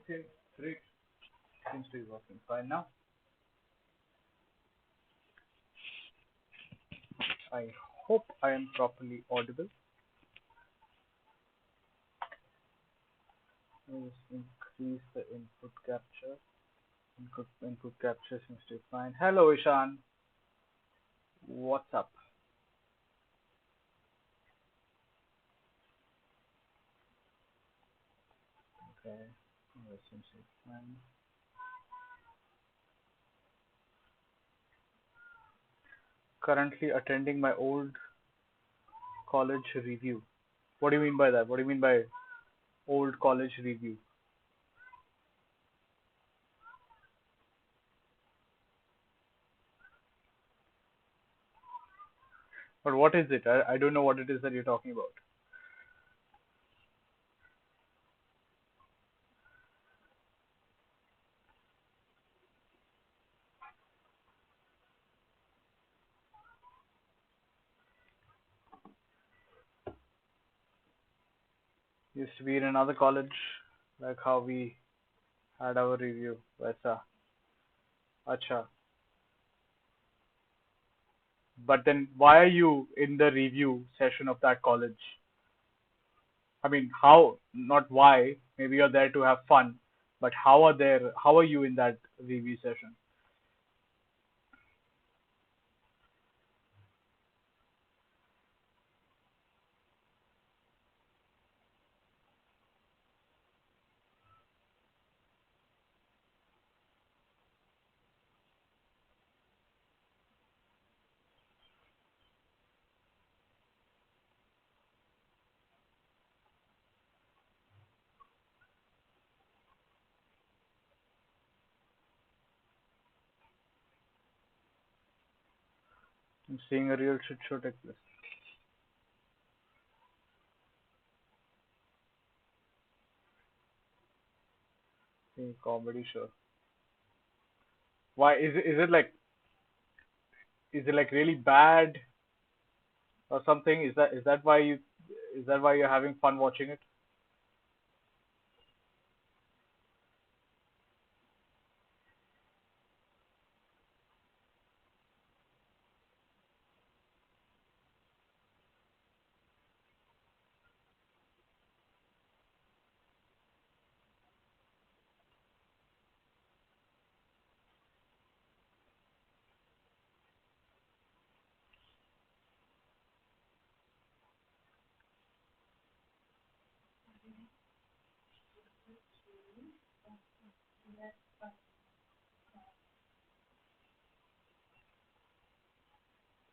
Okay, great. Seems to be working fine now. I hope I am properly audible. Let me just increase the input capture. Input capture seems to be fine. Hello, Ishan. What's up? Okay, that seems to be fine. Currently attending my old college review. What do you mean by that? What do you mean by old college review? But what is it? I don't know what it is that you're talking about. Used to be in another college, like how we had our review. Vaisa. Acha. But then why are you in the review session of that college? I mean, how, not why, maybe you're there to have fun, but how are you in that review session? I'm seeing a real shit show take place. Seeing a comedy show. Why is it like really bad or something? Is that why you're having fun watching it?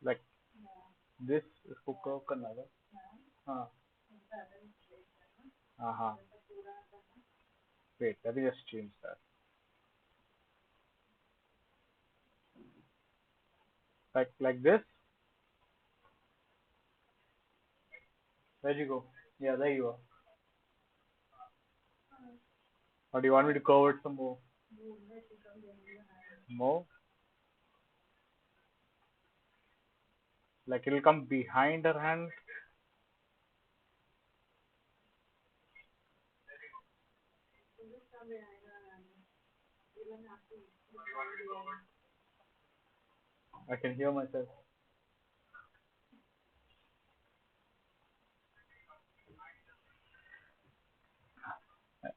Like this इसको curve करना है हाँ हाँ हाँ wait let me just change that like this. Where'd you go? Yeah, there you are. Or do you want me to curve it some more? Like it'll come behind her hand. I can hear myself.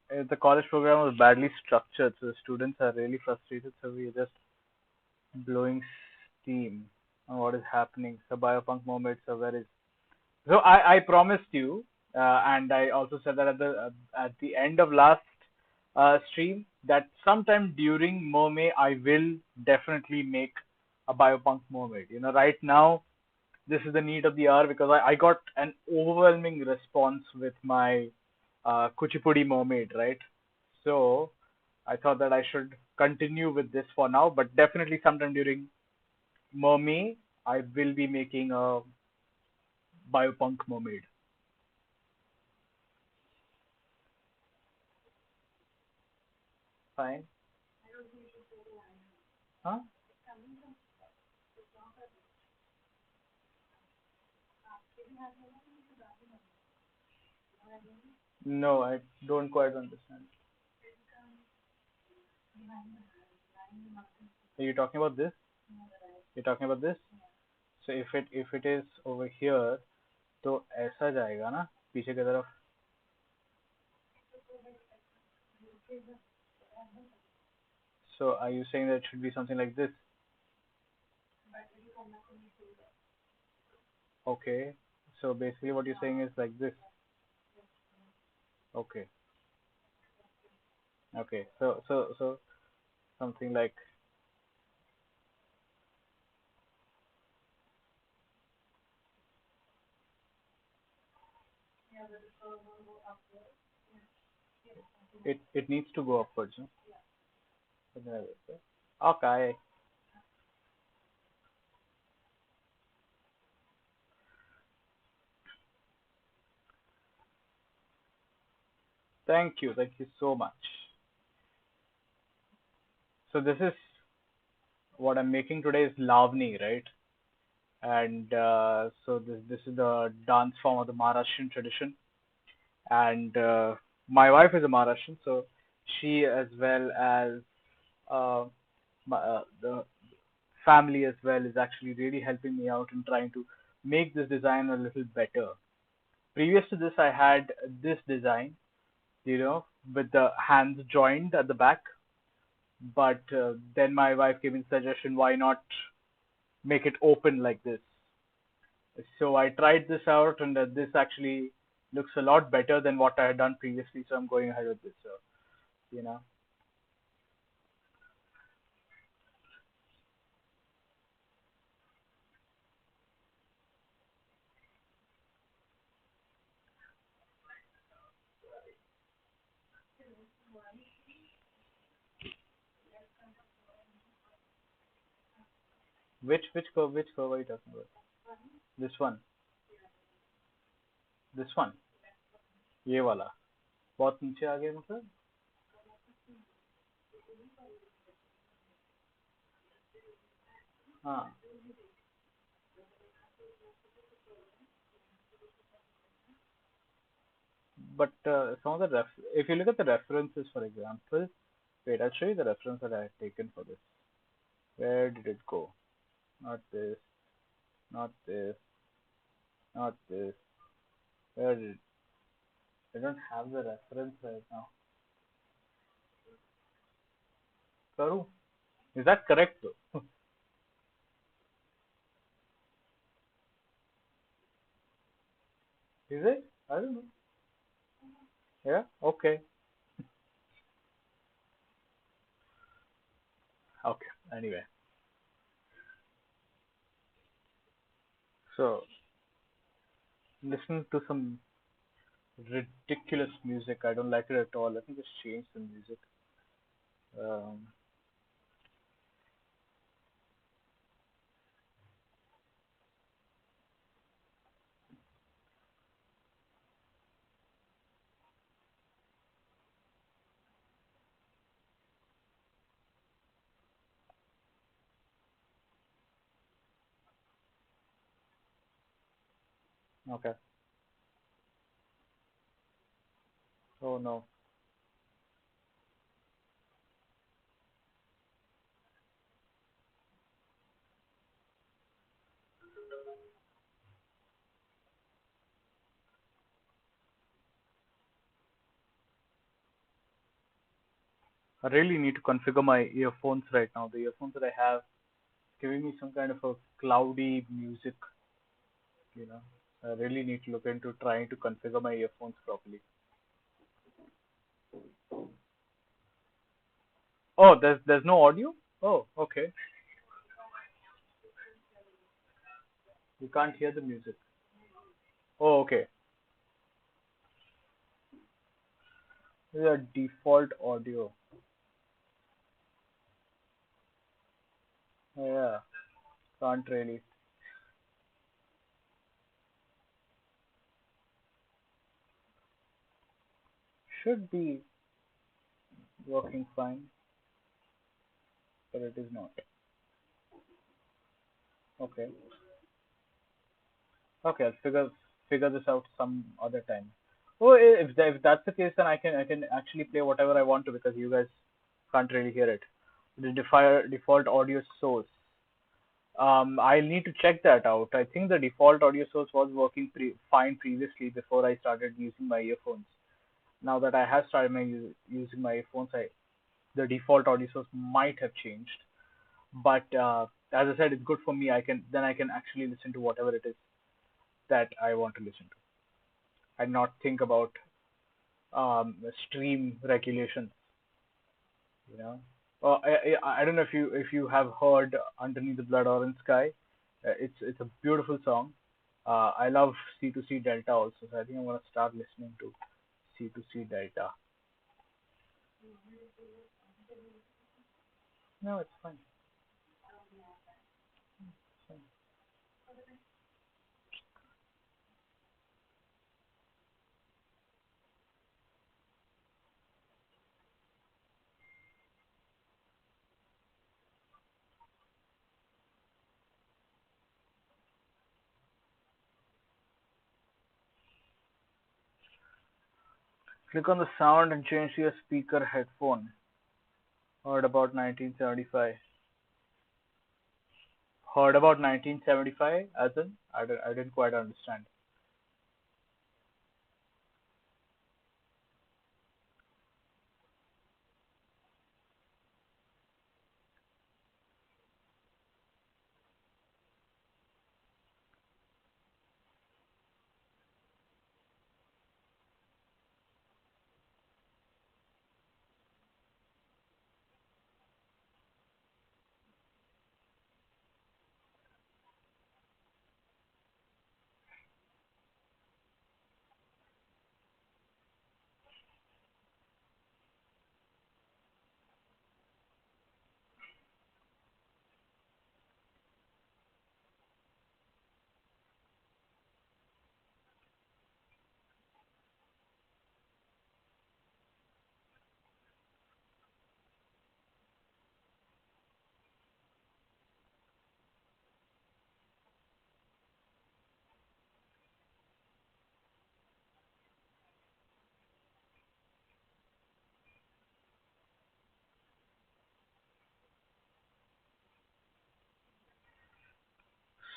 The college program was badly structured, so the students are really frustrated. So we're just blowing steam on what is happening. So biopunk moments are very. So I promised you, and I also said that at the end of last stream that sometime during Mermaid I will definitely make a biopunk mermaid. Right now this is the need of the hour because I got an overwhelming response with my Kuchipudi mermaid, right? So I thought that I should continue with this for now, but definitely sometime during Mermaid, I will be making a biopunk mermaid. Fine. Huh? No, I don't quite understand. Are you talking about this? You're talking about this? So if it is over here, तो ऐसा जाएगा ना पीछे की तरफ. So are you saying that it should be something like this? Okay. So basically what you're saying is like this. Okay. Okay. So something like it needs to go upwards, no? Something like this. Okay. Thank you. Thank you so much. So this is what I'm making today is Lavani, right? And so this is the dance form of the Maharashtrian tradition. And my wife is a Maharashtrian, so she as well as uh, the family as well is actually really helping me out in trying to make this design a little better. Previous to this, I had this design, with the hands joined at the back, but then my wife gave me the suggestion, why not make it open like this? So I tried this out, and this actually looks a lot better than what I had done previously. So I'm going ahead with this. So you know, which curve are you talking about? This one, this one, ये वाला. बहुत नीचे आ गया मतलब. हाँ. But some of the if you look at the references, for example, wait, I'll show you the reference that I had taken for this. Where did it go? Not this, not this, not this. Where did I don't have the reference right now. Karu, is that correct though? Is it? I don't know. Yeah. Okay. Okay. Anyway, so listening to some ridiculous music. I don't like it at all. Let me just change the music. Um, okay. Oh no. I really need to configure my earphones right now. The earphones that I have giving me some kind of a cloudy music, you know. I really need to look into trying to configure my earphones properly. Oh, there's no audio? Oh, okay. You can't hear the music. Oh, okay. This is a default audio. Yeah, can't really. Should be working fine, but it is not. Okay. Okay, I'll figure this out some other time. Oh, if that's the case, then I can actually play whatever I want to because you guys Can't really hear it. The default audio source. I'll need to check that out. I think the default audio source was working fine previously before I started using my earphones. Now that I have started using my earphones, the default audio source might have changed. But as I said, it's good for me. I can actually listen to whatever it is that I want to listen to, and not think about stream regulations. You know, I don't know if you have heard Underneath the Blood Orange Sky. It's a beautiful song. I love C2C Delta also, so I think I'm gonna start listening to C2C Delta. No, it's fine. It's fine. Click on the sound and change to your speaker headphone. Heard about 1975. Heard about 1975 as in? I didn't quite understand.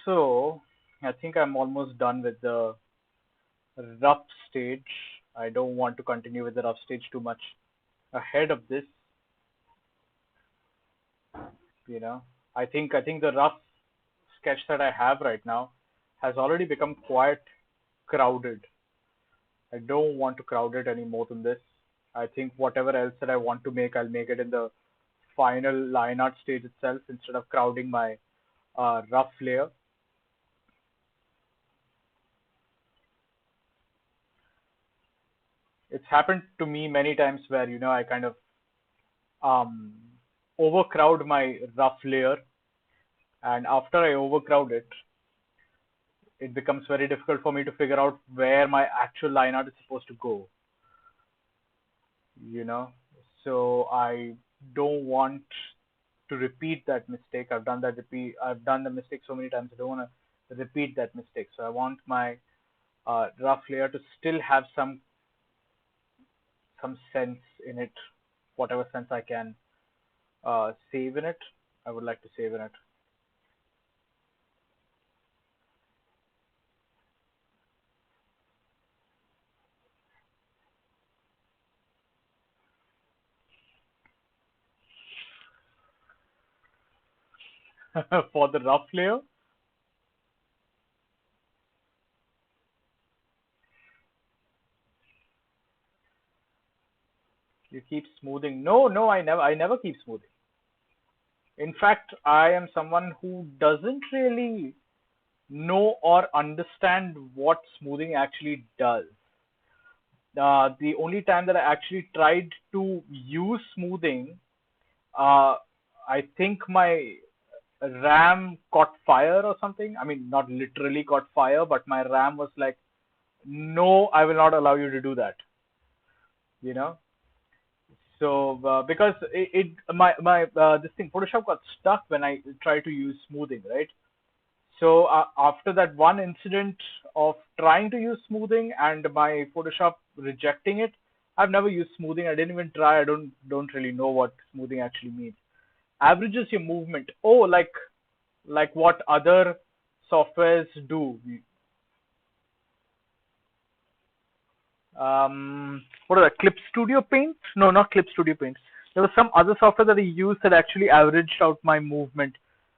So, I think I'm almost done with the rough stage. I don't want to continue with the rough stage too much. Ahead of this, you know, I think the rough sketch that I have right now has already become quite crowded. I don't want to crowd it any more than this. I think whatever else that I want to make, I'll make it in the final line art stage itself instead of crowding my rough layer. It's happened to me many times where I kind of um, overcrowd my rough layer, and after I overcrowd it, it becomes very difficult for me to figure out where my actual line art is supposed to go. You know, so I don't want to repeat that mistake. I've done the mistake so many times. I don't want to repeat that mistake. So I want my rough layer to still have some sense in it, whatever sense I can save in it. I would like to save in it. For the rough layer, you keep smoothing. No, no, I never keep smoothing. In fact, I am someone who doesn't really know or understand what smoothing actually does. The only time that I actually tried to use smoothing, uh, I think my RAM caught fire or something. I mean, not literally caught fire, but my RAM was like, no, I will not allow you to do that. You know, so because my this thing Photoshop got stuck when I tried to use smoothing, right? So after that one incident of trying to use smoothing and my Photoshop rejecting it, I've never used smoothing. I didn't even try. I don't really know what smoothing actually means. Averages your movement. Oh, like what other softwares do. What are that? Clip Studio Paint? No, not Clip Studio Paint. There was some other software that I used that actually averaged out my movement,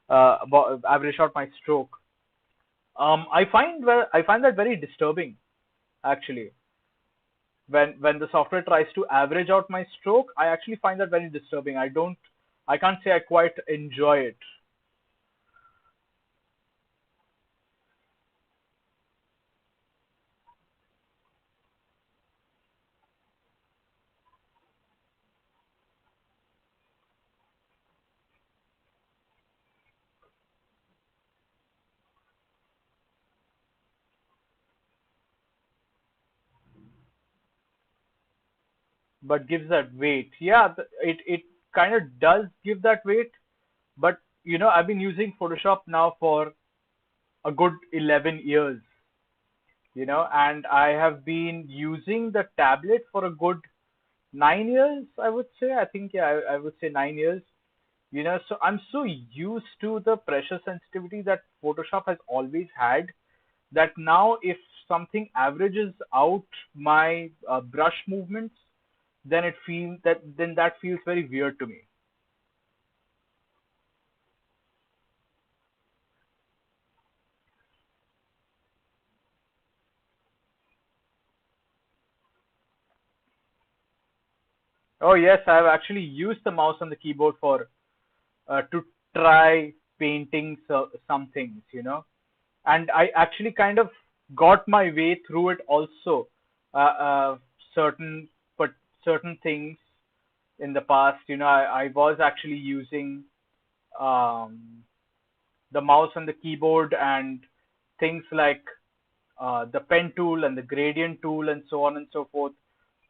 averaged out my stroke. I find that very disturbing actually. When the software tries to average out my stroke, I actually find that very disturbing. I can't say I quite enjoy it. But gives that weight. Yeah, it kind of does give that weight. But I've been using Photoshop now for a good 11 years, and I have been using the tablet for a good 9 years, I would say. I think, yeah, I would say 9 years. So I'm so used to the pressure sensitivity that Photoshop has always had, that now if something averages out my brush movements, then that feels very weird to me. Oh yes, I've actually used the mouse and the keyboard for to try painting some things, and I actually kind of got my way through it also. Certain but certain things in the past, I was actually using um, the mouse and the keyboard and things like the pen tool and the gradient tool and so on and so forth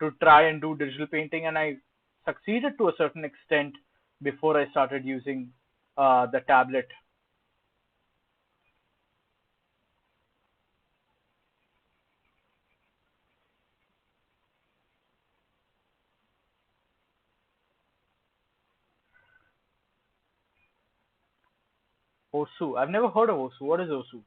to try and do digital painting, and I succeeded to a certain extent before I started using the tablet. Osu. I've never heard of Osu. What is Osu?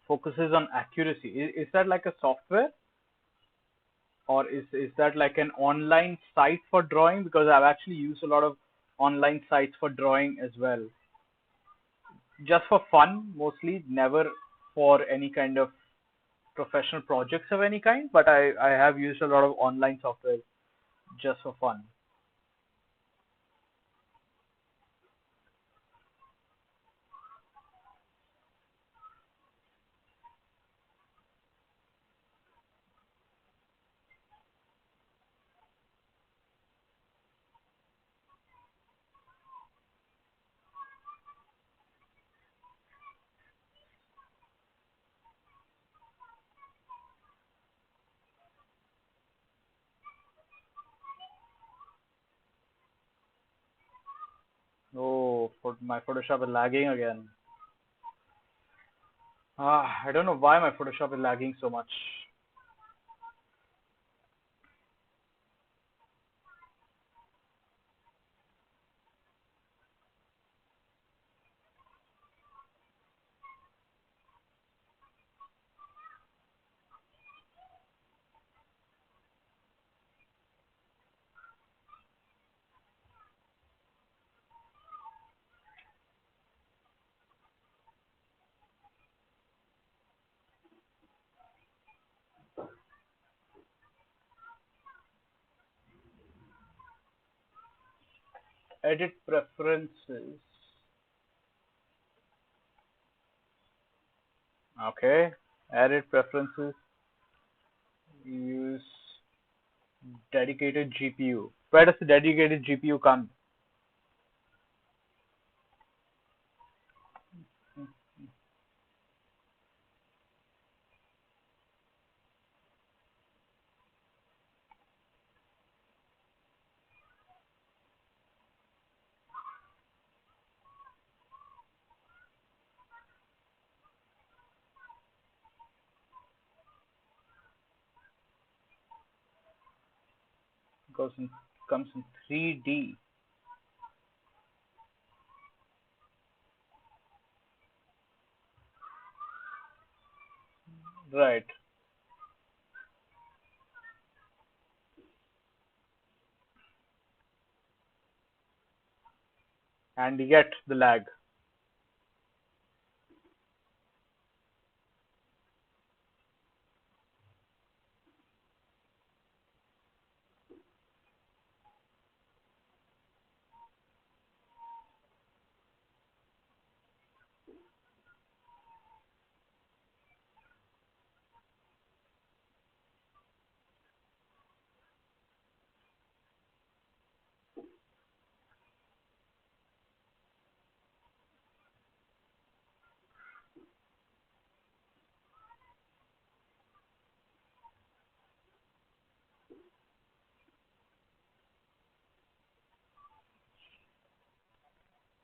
Focuses on accuracy. Is that like a software, or is that like an online site for drawing? Because I've actually used a lot of online sites for drawing as well, just for fun mostly, never for any kind of professional projects of any kind. But I have used a lot of online software just for fun. Oh, for my Photoshop is lagging again. I don't know why my Photoshop is lagging so much. Edit preferences. Okay. Edit preferences. Use dedicated GPU. Where does the dedicated GPU come? Goes in, comes in 3D. Right. And yet the lag.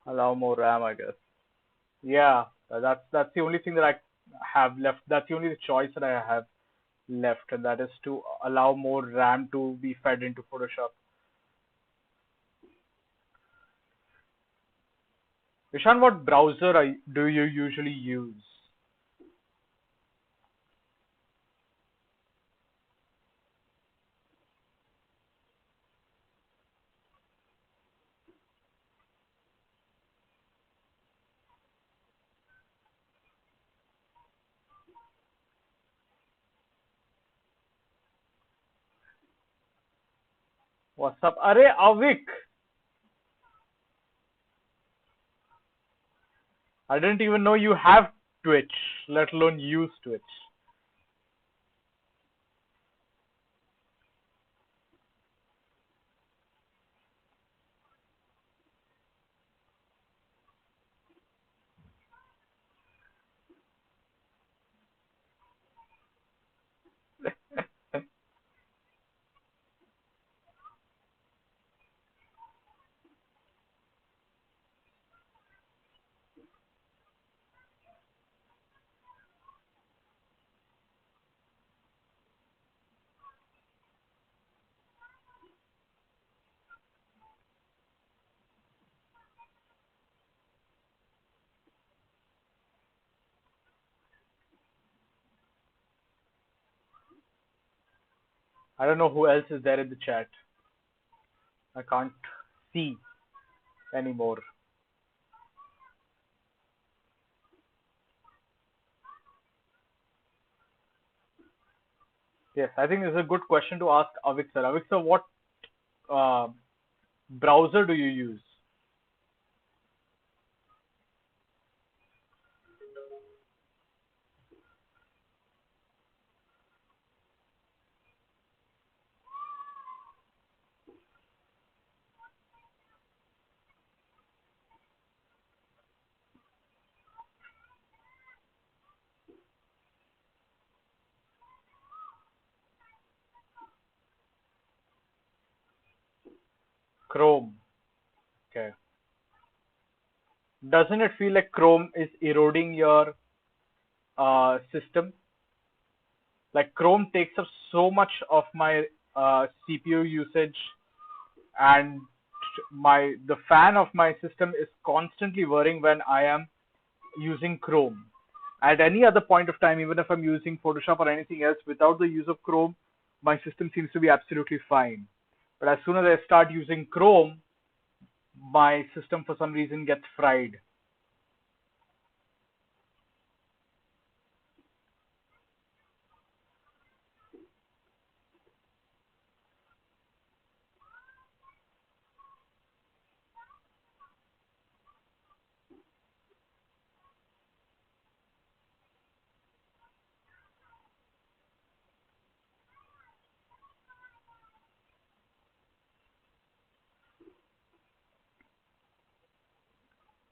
Allow more RAM, I guess. Yeah, that's the only thing that I have left. That's the only choice that I have left, and that is to allow more RAM to be fed into Photoshop. Ishan, what browser do you usually use? What's up? Arey Avik! I didn't even know you have Twitch, let alone use Twitch. I don't know who else is there in the chat. I can't see anymore. Yes, I think this is a good question to ask Avik sir. Avik sir, what uh, browser do you use? Chrome. Okay. Doesn't it feel like Chrome is eroding your system? Like Chrome takes up so much of my CPU usage, and my the fan of my system is constantly whirring when I am using Chrome. At any other point of time, even if I'm using Photoshop or anything else without the use of Chrome, my system seems to be absolutely fine. But as soon as I start using Chrome, my system for some reason gets fried.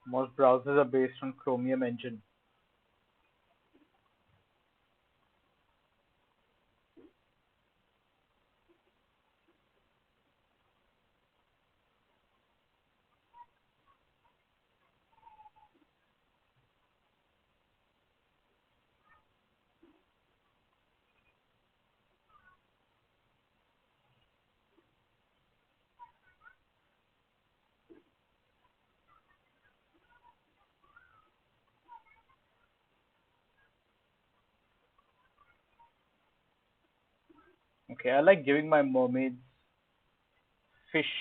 Most browsers are based on Chromium engine. Okay, I like giving my mermaids fish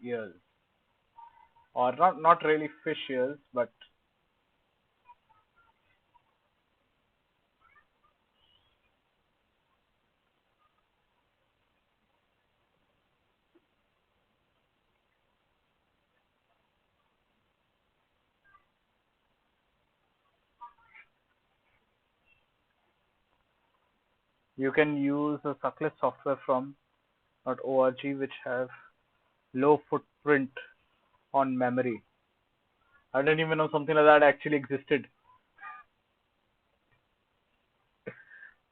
ears, or not really fish ears, but you can use a suckless software from .org which have low footprint on memory. I didn't even know something like that actually existed.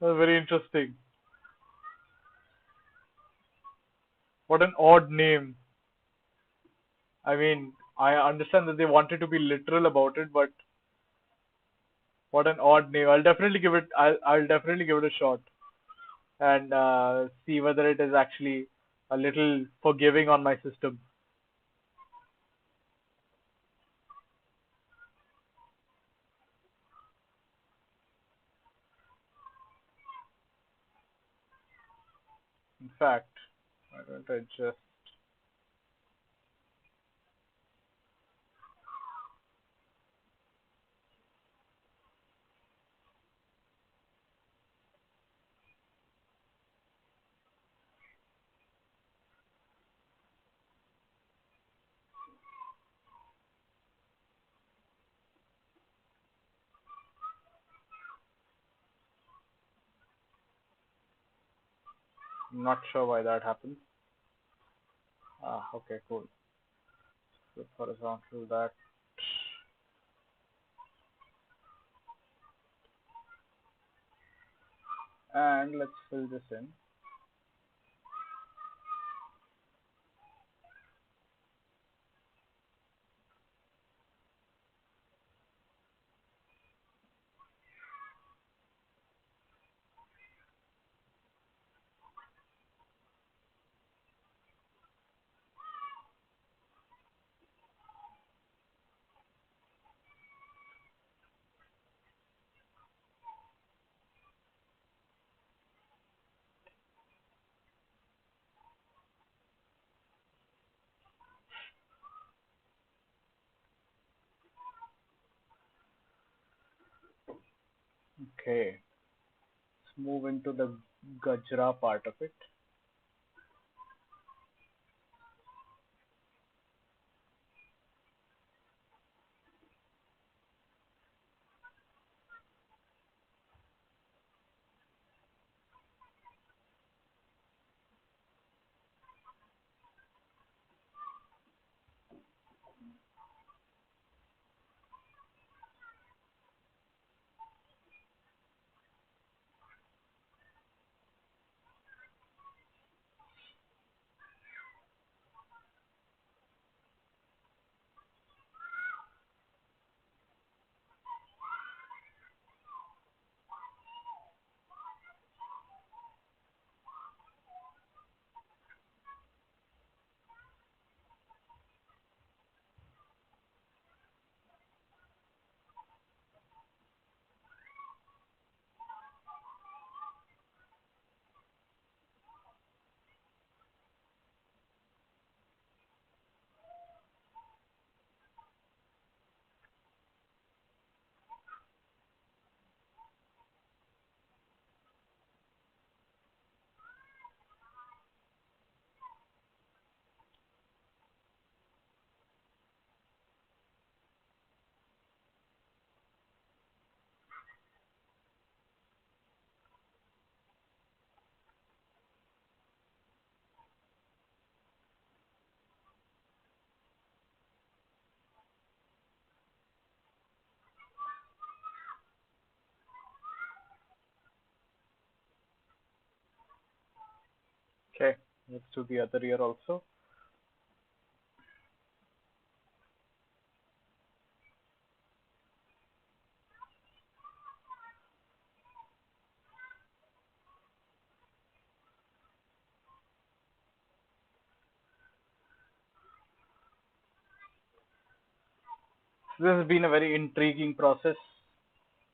That's very interesting. What an odd name. I mean, I understand that they wanted to be literal about it, but what an odd name. I'll definitely give it a shot and see whether it is actually a little forgiving on my system. In fact, why don't I just I'm not sure why that happens. Ah, okay, cool. So horizontal that, and let's fill this in. Okay, let's move into the Gajra part of it. Okay, let's do the other ear also. This has been a very intriguing process.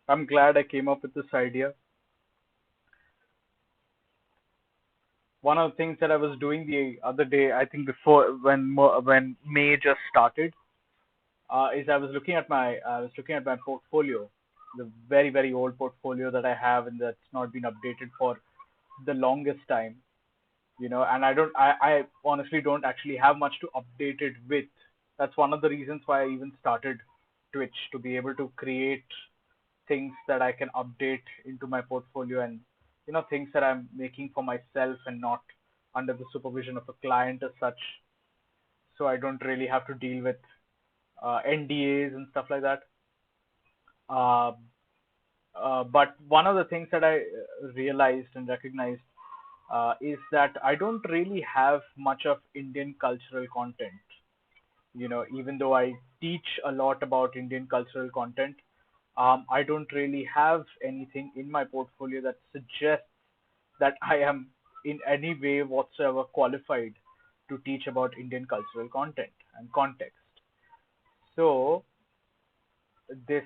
I'm glad I came up with this idea. One of the things that I was doing the other day, I think before when May just started, is I was looking at my portfolio, the very old portfolio that I have and that's not been updated for the longest time, and I honestly don't actually have much to update it with. That's one of the reasons why I even started Twitch, to be able to create things that I can update into my portfolio, and things that I'm making for myself and not under the supervision of a client as such, so I don't really have to deal with NDAs and stuff like that. Uh, but one of the things that I realized and recognized is that I don't really have much of Indian cultural content. Even though I teach a lot about Indian cultural content, I don't really have anything in my portfolio that suggests that I am in any way whatsoever qualified to teach about Indian cultural content and context. So this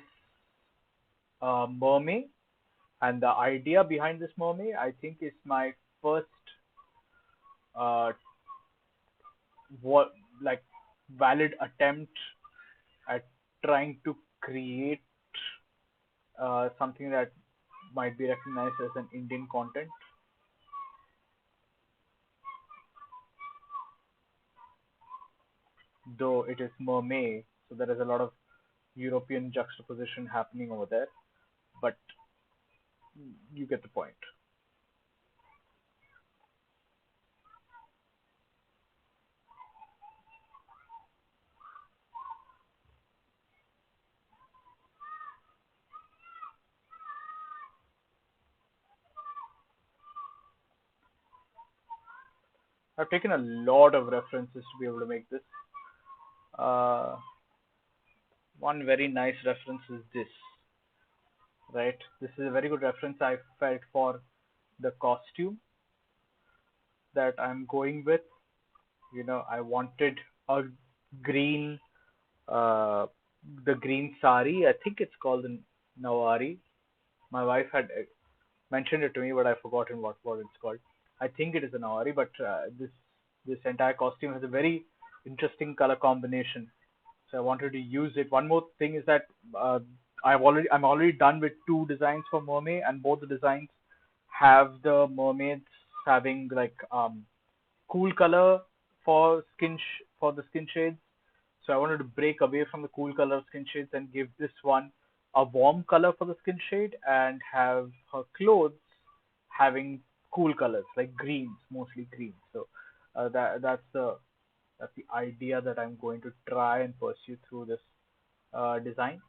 mermaid and the idea behind this mermaid, I think, is my first uh, what like valid attempt at trying to create something that might be recognized as an Indian content, though it is mermaid, so there is a lot of European juxtaposition happening over there. But you get the point. I've taken a lot of references to be able to make this. Uh, One very nice reference is this, right? This is a very good reference I felt for the costume that I'm going with. I wanted a green, uh, the green sari. I think it's called the Nawari. My wife had mentioned it to me, but I've forgotten what it's called. I think it is a Nawari, but this entire costume has a very interesting color combination. So I wanted to use it. One more thing is that I'm already done with two designs for mermaid, and both the designs have the mermaids having like cool color for the skin shades. So I wanted to break away from the cool color skin shades and give this one a warm color for the skin shade, and have her clothes having cool colors like greens, mostly greens. So that's the idea that I'm going to try and pursue through this design.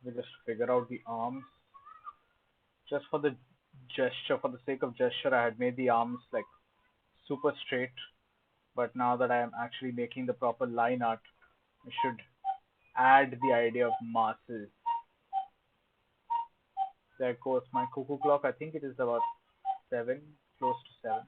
We just figure out the arms just for the gesture, for the sake of gesture. I had made the arms like super straight, but now that I am actually making the proper line art, I should add the idea of masses. There goes my cuckoo clock. I think it is about 7, close to 7.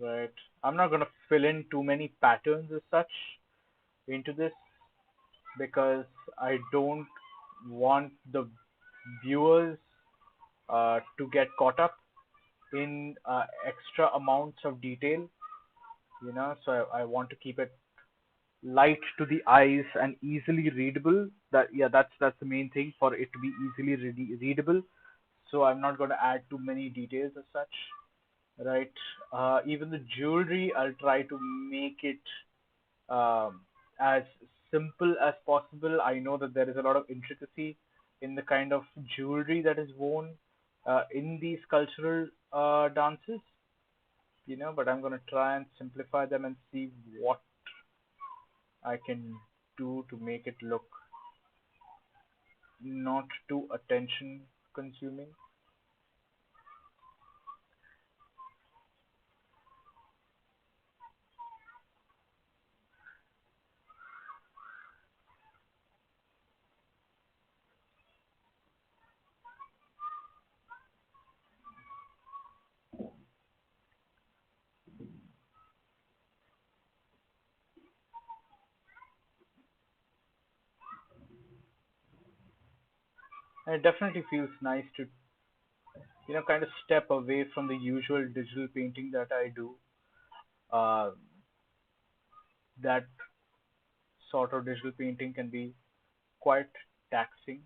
Right. I'm not gonna fill in too many patterns as such into this because I don't want the viewers to get caught up in extra amounts of detail, So I want to keep it light to the eyes and easily readable. That's the main thing for it to be easily readable. So I'm not going to add too many details as such, right? Even the jewelry, I'll try to make it um, as simple as possible. I know that there is a lot of intricacy in the kind of jewelry that is worn in these cultural dances, but I'm going to try and simplify them and see what I can do to make it look not too attention consuming. And it definitely feels nice to, kind of step away from the usual digital painting that I do. Uh, that sort of digital painting can be quite taxing.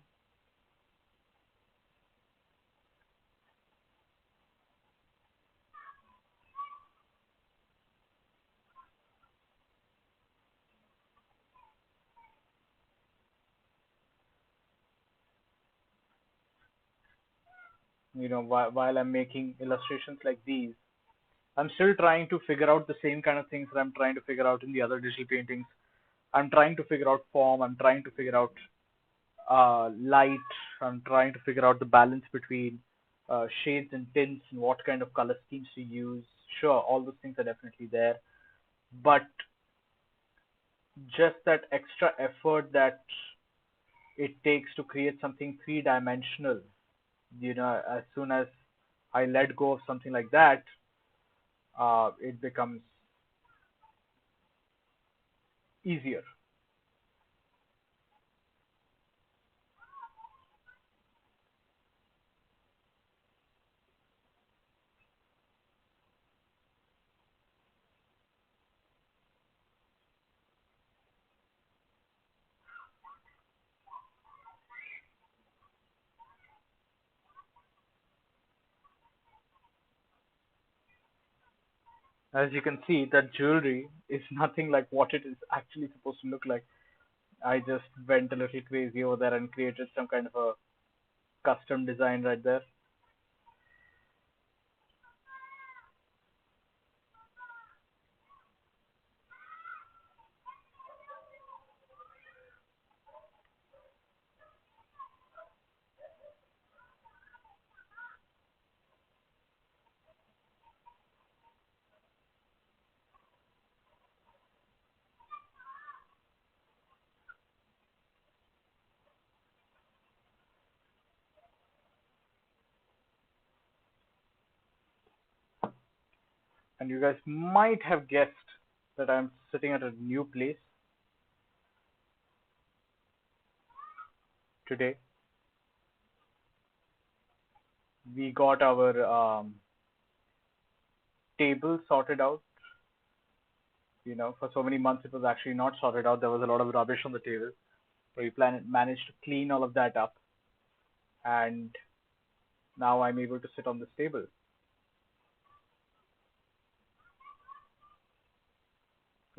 While I'm making illustrations like these, I'm still trying to figure out the same kind of things that I'm trying to figure out in the other digital paintings. I'm trying to figure out form. I'm trying to figure out light. I'm trying to figure out the balance between shades and tints and what kind of color schemes to use. Sure, all those things are definitely there, but just that extra effort that it takes to create something three-dimensional, as soon as I let go of something like that, it becomes easier. As you can see, that jewelry is nothing like what it is actually supposed to look like. I just went a little crazy over there and created some kind of a custom design right there. And you guys might have guessed that I'm sitting at a new place today. We got our table sorted out. For so many months it was actually not sorted out. There was a lot of rubbish on the table. So managed to clean all of that up, and now I'm able to sit on this table.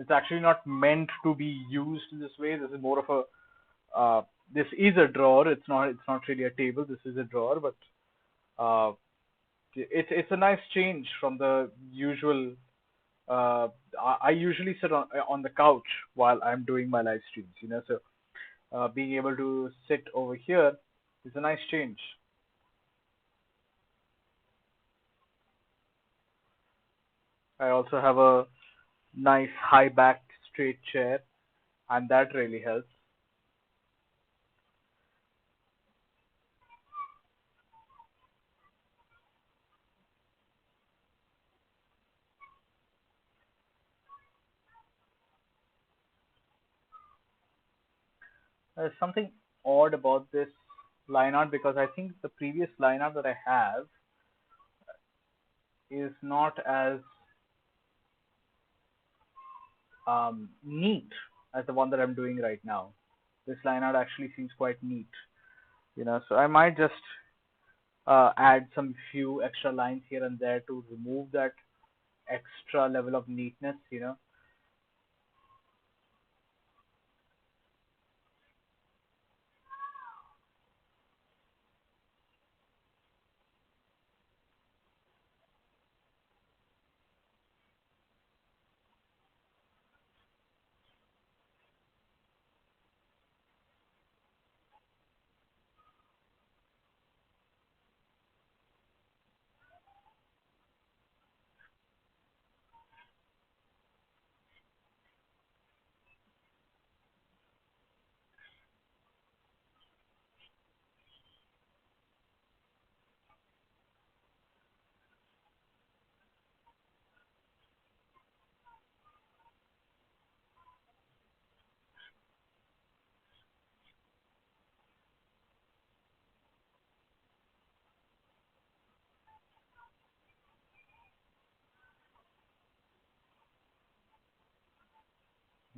It's actually not meant to be used this way. This is more of a this is a drawer. It's not really a table. This is a drawer, but uh, it's a nice change from the usual. I usually sit on the couch while I'm doing my live streams. So being able to sit over here is a nice change. I also have a nice high backed straight chair, and that really helps. There's something odd about this line art because I think the previous line art that I have is not as neat as the one that I'm doing right now. This line art actually seems quite neat, so I might just add some few extra lines here and there to remove that extra level of neatness.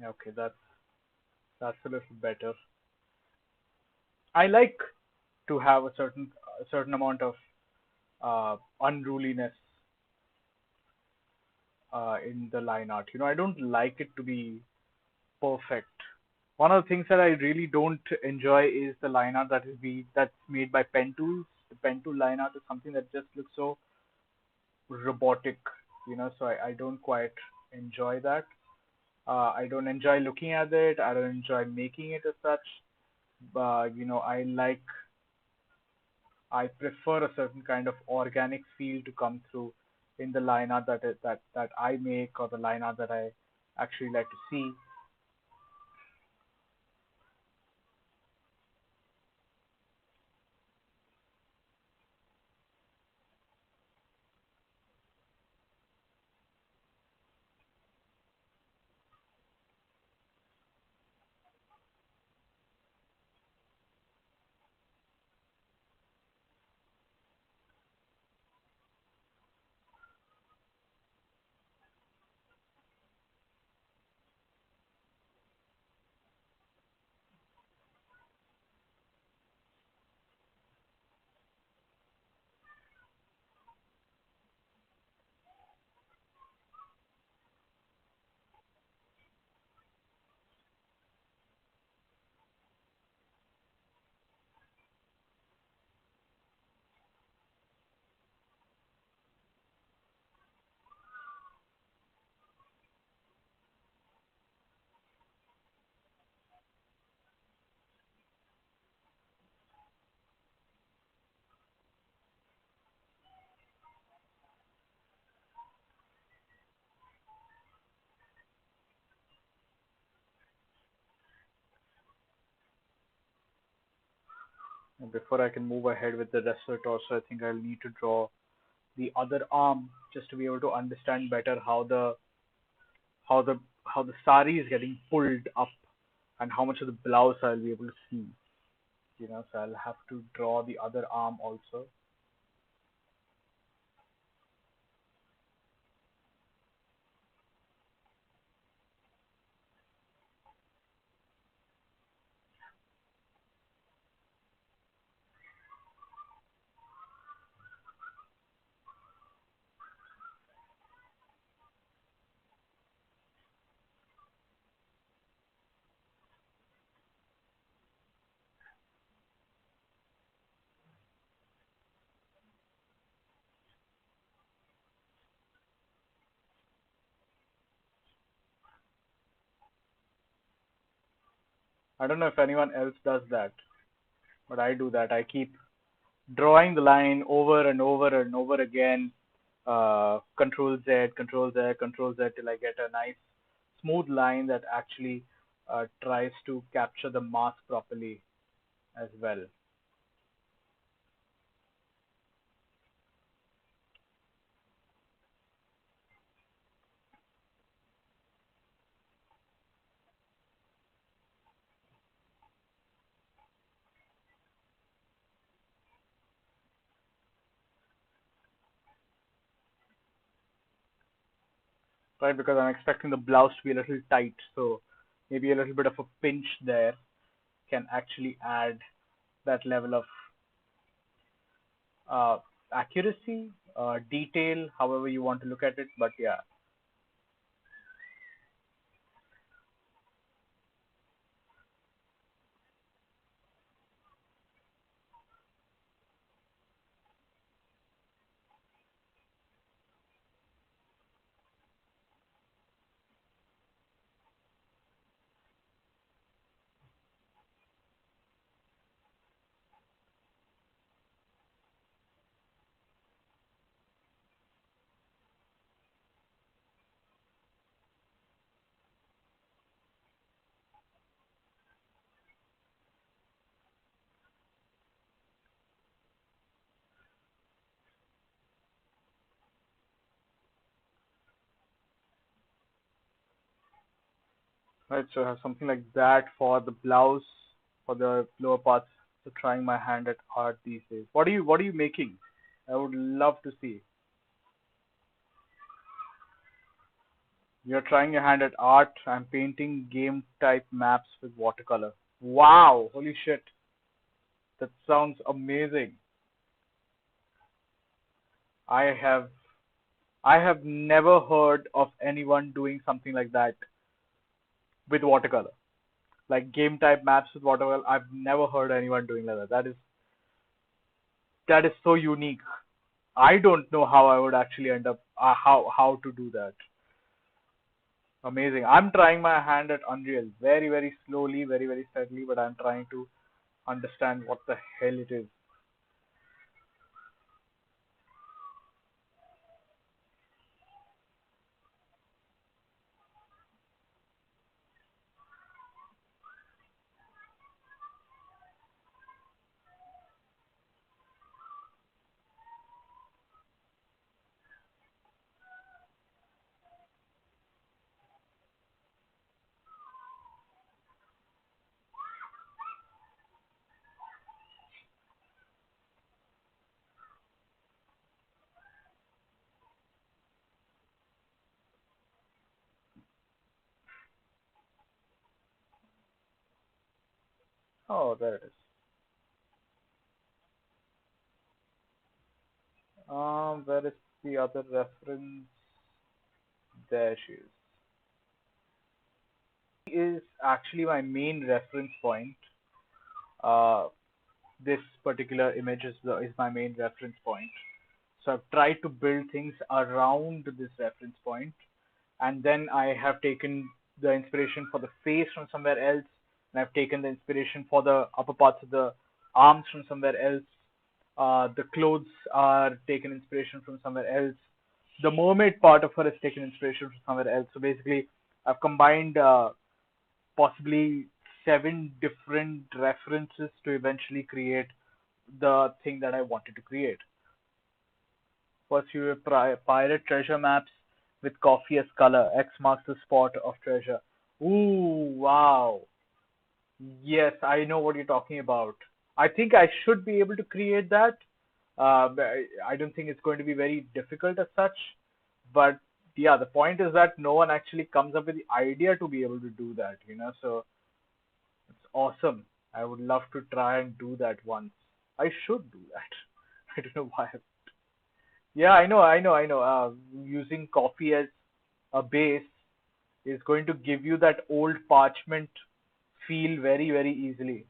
Yeah, okay, that's a little better. I like to have a certain amount of unruliness in the line art. I don't like it to be perfect. One of the things that I really don't enjoy is the line art that's made by pen tools. The pen tool line art is something that just looks so robotic, so I don't quite enjoy that. I don't enjoy looking at it. I don't enjoy making it as such. But I prefer a certain kind of organic feel to come through in the line art that I make, or the line art that I actually like to see. And before I can move ahead with the rest of the torso, I think I'll need to draw the other arm just to be able to understand better how the how the sari is getting pulled up and how much of the blouse I'll be able to see. So I'll have to draw the other arm also. I don't know if anyone else does that, but I do that. I keep drawing the line over and over and over again. Control Z, Control Z, Control Z till I get a nice smooth line that actually tries to capture the mask properly as well. Right? Because I'm expecting the blouse to be a little tight, so maybe a little bit of a pinch there can actually add that level of uh, accuracy, detail, however you want to look at it. But yeah, right. So I have something like that for the blouse, for the lower parts. So trying my hand at art these days. What are you making? I would love to see. You're trying your hand at art. I'm painting game type maps with watercolor. Wow, holy shit. That sounds amazing. I have I have never heard of anyone doing something like that with watercolor. Like game type maps with watercolor. I've never heard anyone doing like that. That is so unique. I don't know how I would actually end up how to do that. Amazing. I'm trying my hand at Unreal very very slowly, very very steadily, but I'm trying to understand what the hell it is. Oh, there it is. Where is the other reference? There she is actually my main reference point. Uh, this particular image is my main reference point. So I've tried to build things around this reference point, and then I have taken the inspiration for the face from somewhere else, and I've taken the inspiration for the upper parts of the arms from somewhere else. The clothes are taken inspiration from somewhere else. The mermaid part of her is taken inspiration from somewhere else. So basically, I've combined possibly seven different references to eventually create the thing that I wanted to create. Pursue pirate treasure maps with coffee as color. X marks the spot of treasure. Ooh, wow. Yes, I know what you're talking about. I think I should be able to create that. But I don't think it's going to be very difficult as such. But yeah, the point is that no one actually comes up with the idea to be able to do that. So it's awesome. I would love to try and do that once. I should do that. I don't know why. Yeah, I know. Using coffee as a base is going to give you that old parchment feel very, very easily.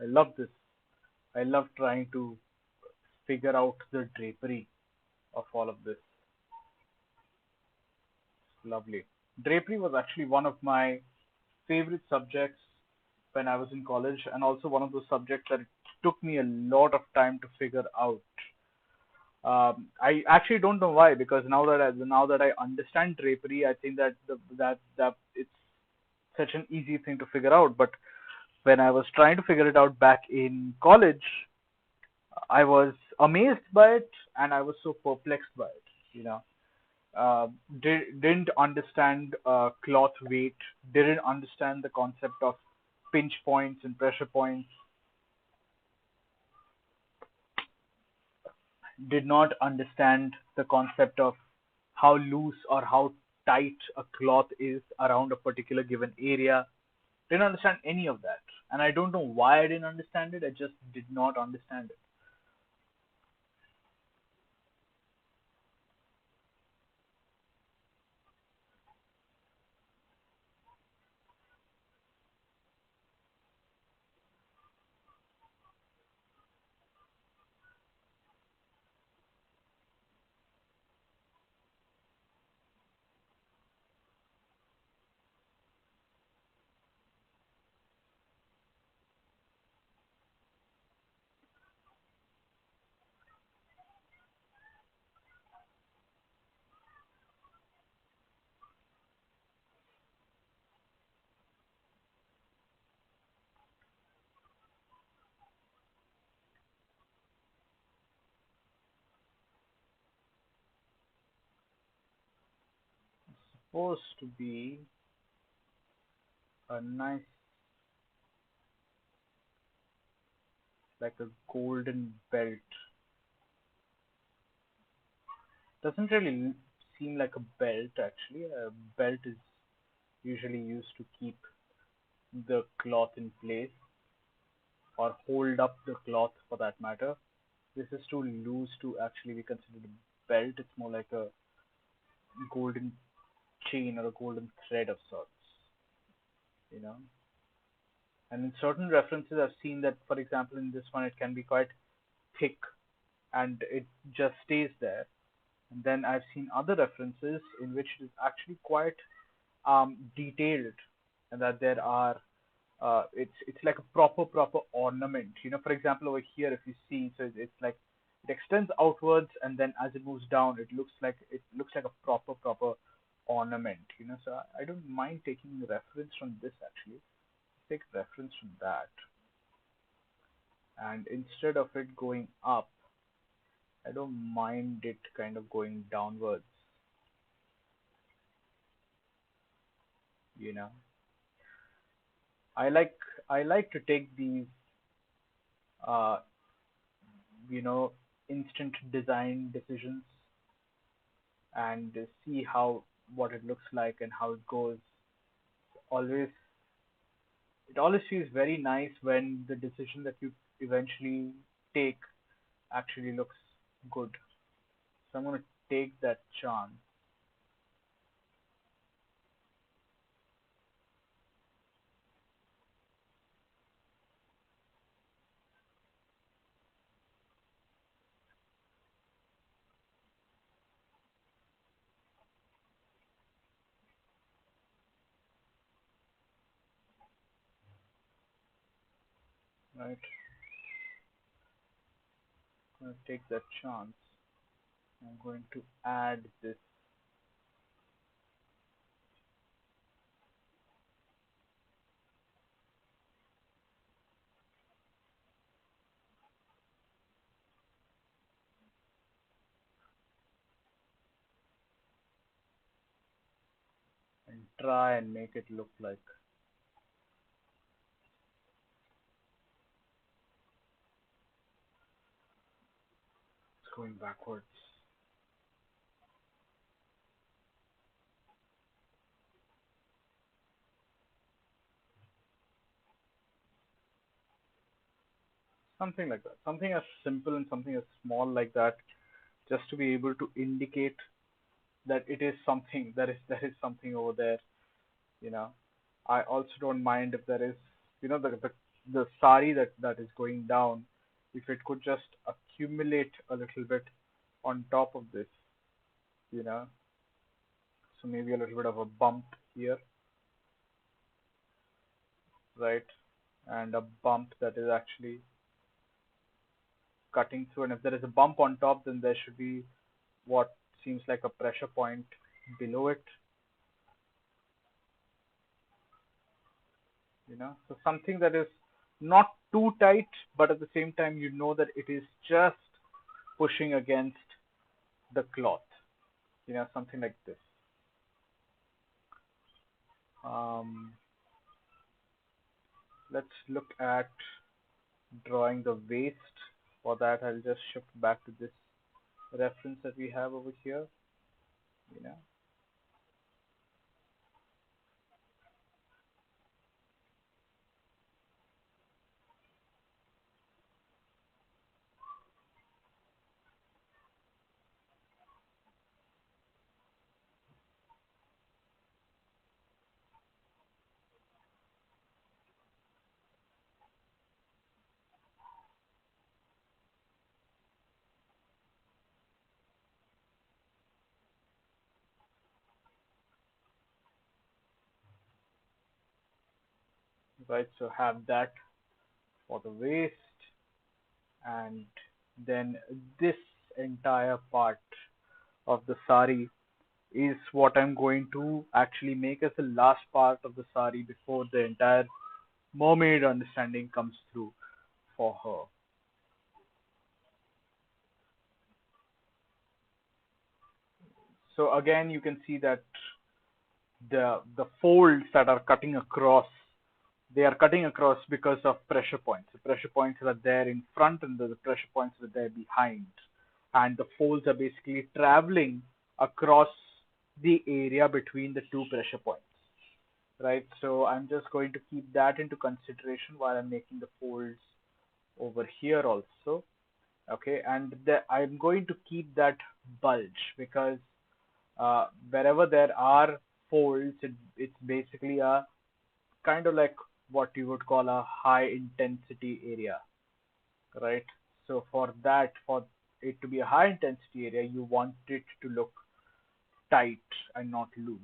I love this. I love trying to figure out the drapery of all of this. Lovely. Drapery was actually one of my favorite subjects when I was in college, and also one of those subjects that it took me a lot of time to figure out. I actually don't know why, because now that I understand drapery, I think that that it's such an easy thing to figure out. But when I was trying to figure it out back in college, I was amazed by it, and I was so perplexed by it. You know, uh, didn't understand cloth weight, didn't understand the concept of pinch points and pressure points, did not understand the concept of how loose or how tight a cloth is around a particular given area. Didn't understand any of that. And I don't know why I didn't understand it. I just did not understand it. Supposed to be a nice, like a golden belt. Doesn't really seem like a belt actually. A belt is usually used to keep the cloth in place or hold up the cloth for that matter. This is too loose to actually be considered a belt. It's more like a golden chain or a golden thread of sorts, you know. And in certain references, I've seen that, for example, in this one, it can be quite thick and it just stays there. And then I've seen other references in which it is actually quite detailed, and that there are it's like a proper ornament. You know, for example, over here, if you see, so it's like it extends outwards, and then as it moves down, it looks like a proper ornament. You know, so I don't mind taking reference from this actually. Take reference from that, and instead of it going up, I don't mind it kind of going downwards. You know, I like I like to take these uh, you know instant design decisions and see how what it looks like and how it goes. Always, it always feels very nice when the decision that you eventually take actually looks good. So I'm gonna take that chance, right? I'm gonna take that chance. I'm going to add this and try and make it look like it's going backwards. Something like that. Something as simple and something as small like that, just to be able to indicate that it is something there is something over there. You know, I also don't mind if there is, you know, the the sari that is going down, if it could just accumulate a little bit on top of this, you know, so maybe a little bit of a bump here, right? And a bump that is actually cutting through. And if there is a bump on top, then there should be what seems like a pressure point below it, you know. So something that is not too tight, but at the same time, you know that it is just pushing against the cloth, you know, something like this. Um, let's look at drawing the waist. For that, I'll just shift back to this reference that we have over here, you know. Right, so have that for the waist, and then this entire part of the sari is what I'm going to actually make as the last part of the sari before the entire mermaid understanding comes through for her. So again, you can see that the folds that are cutting across, they are cutting across because of pressure points. The pressure points are there in front, and the pressure points are there behind, and the folds are basically traveling across the area between the two pressure points, right? So I'm just going to keep that into consideration while I'm making the folds over here also. Okay, and I'm going to keep that bulge because wherever there are folds, it's basically a kind of like what you would call a high intensity area, right? So for that, for it to be a high intensity area, you want it to look tight and not loose.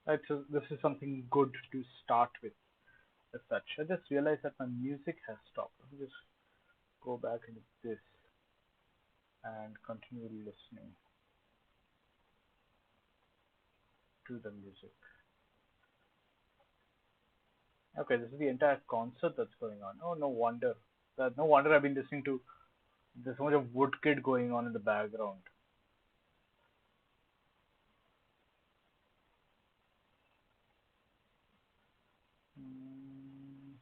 Right, so this is something good to start with as such. I just realized that my music has stopped. Let me just go back into this and continue listening to the music. Okay, this is the entire concert that's going on. Oh, no wonder. No wonder I've been listening to. There's so much of Woodkid going on in the background. Hmm,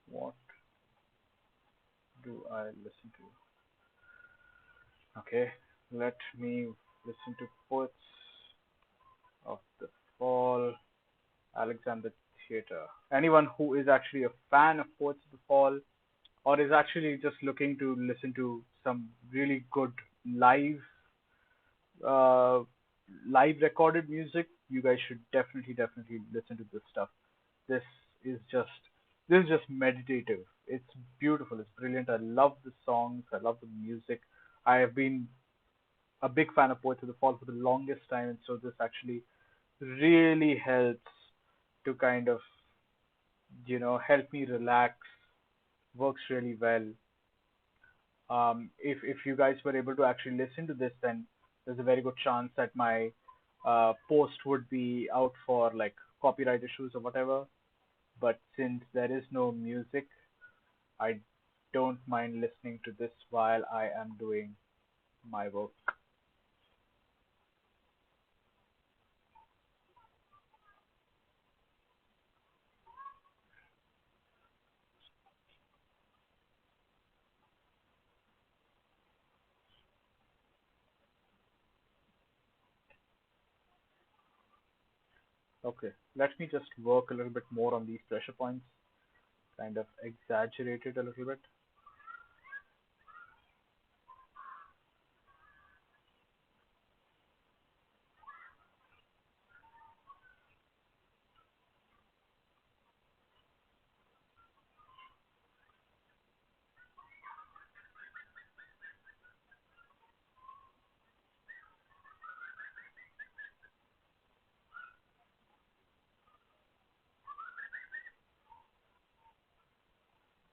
what do I listen to? Okay, let me listen to Poets of the Fall, Alexander Theatre. Anyone who is actually a fan of Poets of the Fall, or is actually just looking to listen to some really good live uh, live recorded music, you guys should definitely listen to this stuff. This is just this is just meditative. It's beautiful. It's brilliant. I love the songs. I love the music. I have been a big fan of Poets of the Fall for the longest time, and so this actually really helps to kind of help me relax works really well. If you guys were able to actually listen to this, then there's a very good chance that my post would be out for like copyright issues or whatever. But since there is no music, I don't mind listening to this while I am doing my work. Okay, let me just work a little bit more on these pressure points, kind of exaggerate it a little bit.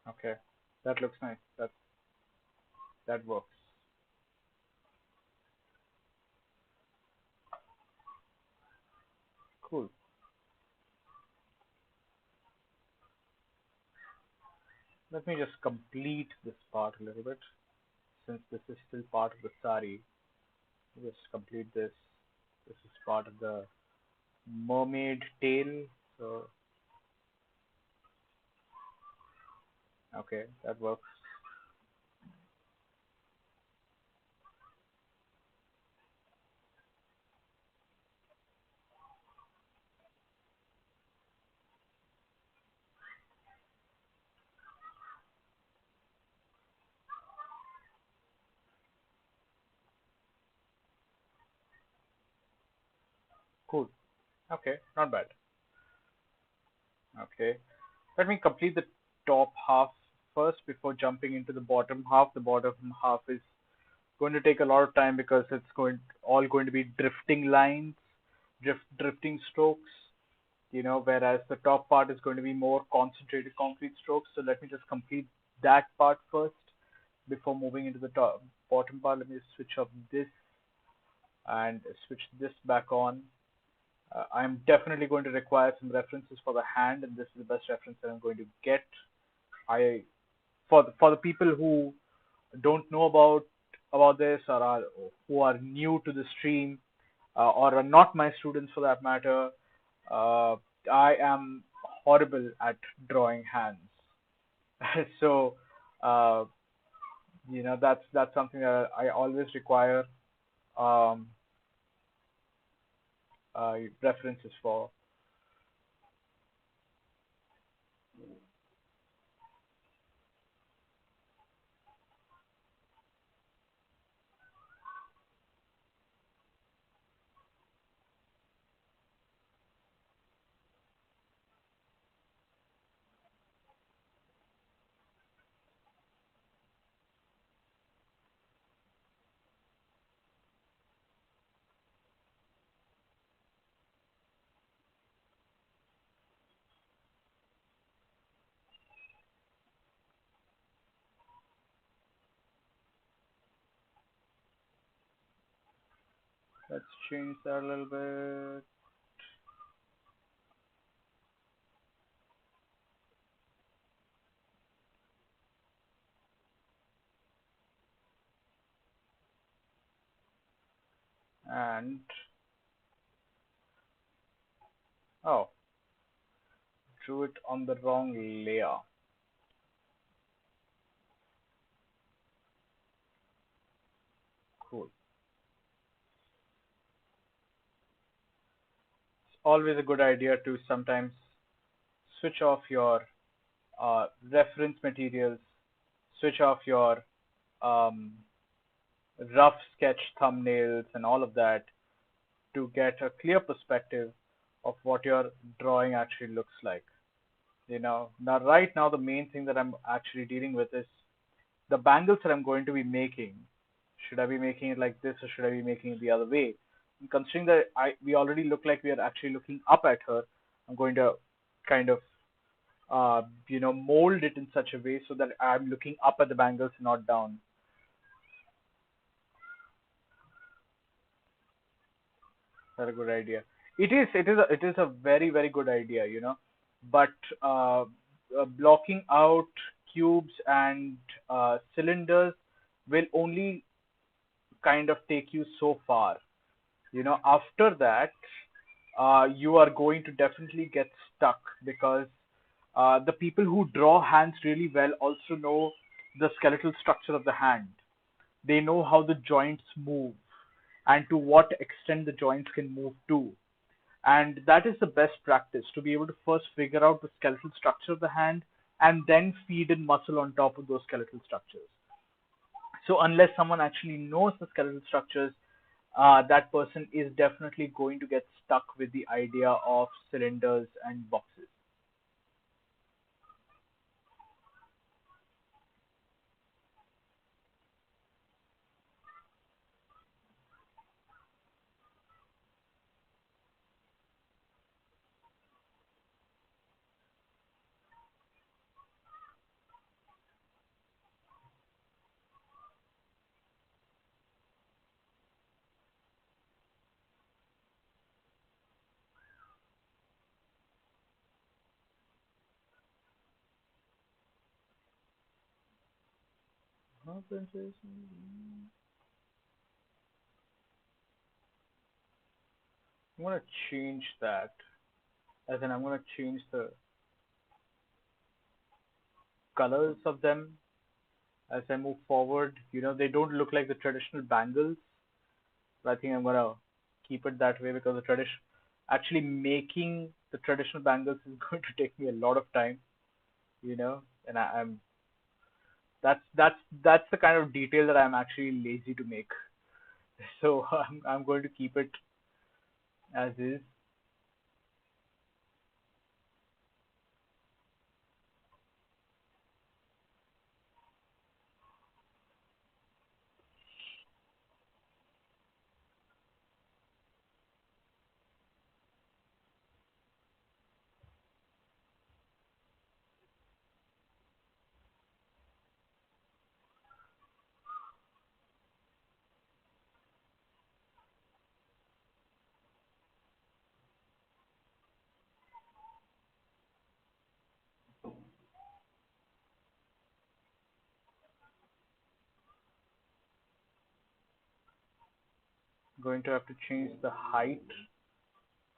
Okay, that looks nice. That works. Cool. Let me just complete this part a little bit, since this is still part of the sari. Just complete this. This is part of the mermaid tail. So okay, that works. Cool. Okay, not bad. Okay, let me complete the top half first before jumping into the bottom half. The bottom half is going to take a lot of time because it's going to be drifting lines, drifting strokes. Whereas the top part is going to be more concentrated concrete strokes. So let me just complete that part first before moving into the bottom part. Let me switch up this and switch this back on. I'm definitely going to require some references for the hand, and this is the best reference that I'm going to get. I for the people who don't know about this, or who are new to the stream, or are not my students for that matter, uh, I am horrible at drawing hands. So uh, that's something that I always require um, references for. Let's change that a little bit. And oh, drew it on the wrong layer. Cool. It's always a good idea to sometimes switch off your reference materials, switch off your um, rough sketch thumbnails and all of that to get a clear perspective of what your drawing actually looks like. Now right now the main thing that I'm actually dealing with is the bangles that I'm going to be making. Should I be making it like this or should I be making it the other way? And considering that we already look like we are actually looking up at her, I'm going to kind of mold it in such a way so that I'm looking up at the bangles, not down. That's a good idea. It is a very, very good idea. But blocking out cubes and cylinders will only kind of take you so far. After that, you are going to definitely get stuck because the people who draw hands really well also know the skeletal structure of the hand. They know how the joints move and to what extent the joints can move to. And that is the best practice to be able to first figure out the skeletal structure of the hand and then feed in muscle on top of those skeletal structures. So unless someone actually knows the skeletal structures, that person is definitely going to get stuck with the idea of cylinders and boxes. I'm gonna change that. As in, I'm gonna change the colors of them as I move forward. They don't look like the traditional bangles, but I think I'm gonna keep it that way because the tradition, actually making the traditional bangles is going to take me a lot of time. And I'm that's the kind of detail that I'm actually lazy to make. So I'm going to keep it as is. Going to have to change the height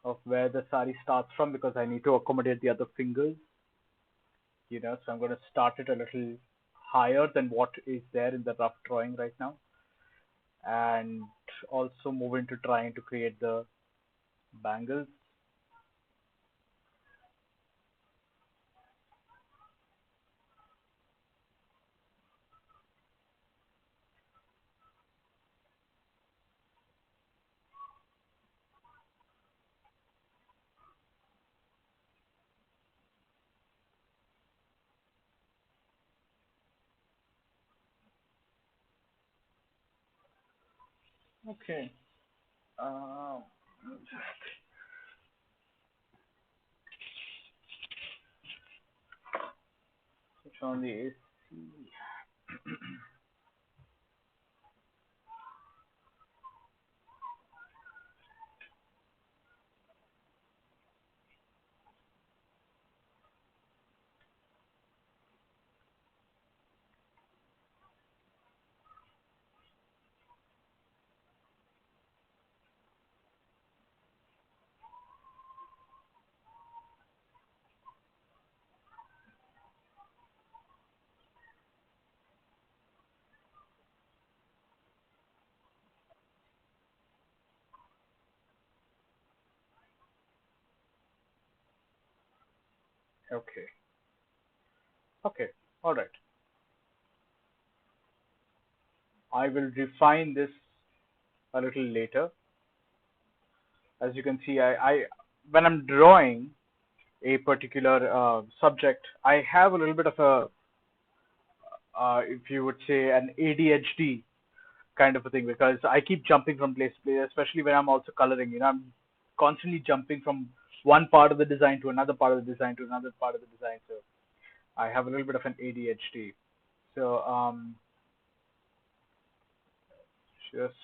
of where the sari starts from because I need to accommodate the other fingers. So I'm going to start it a little higher than what is there in the rough drawing right now, and also move into trying to create the bangles. Okay. Uh, Switch on the AC. Okay. Okay. All right. I will refine this a little later. As you can see, I when I'm drawing a particular subject, I have a little bit of a, if you would say, an ADHD kind of a thing because I keep jumping from place to place, especially when I'm also coloring. I'm constantly jumping from one part of the design to another part of the design to another part of the design. So I have a little bit of an ADHD. So just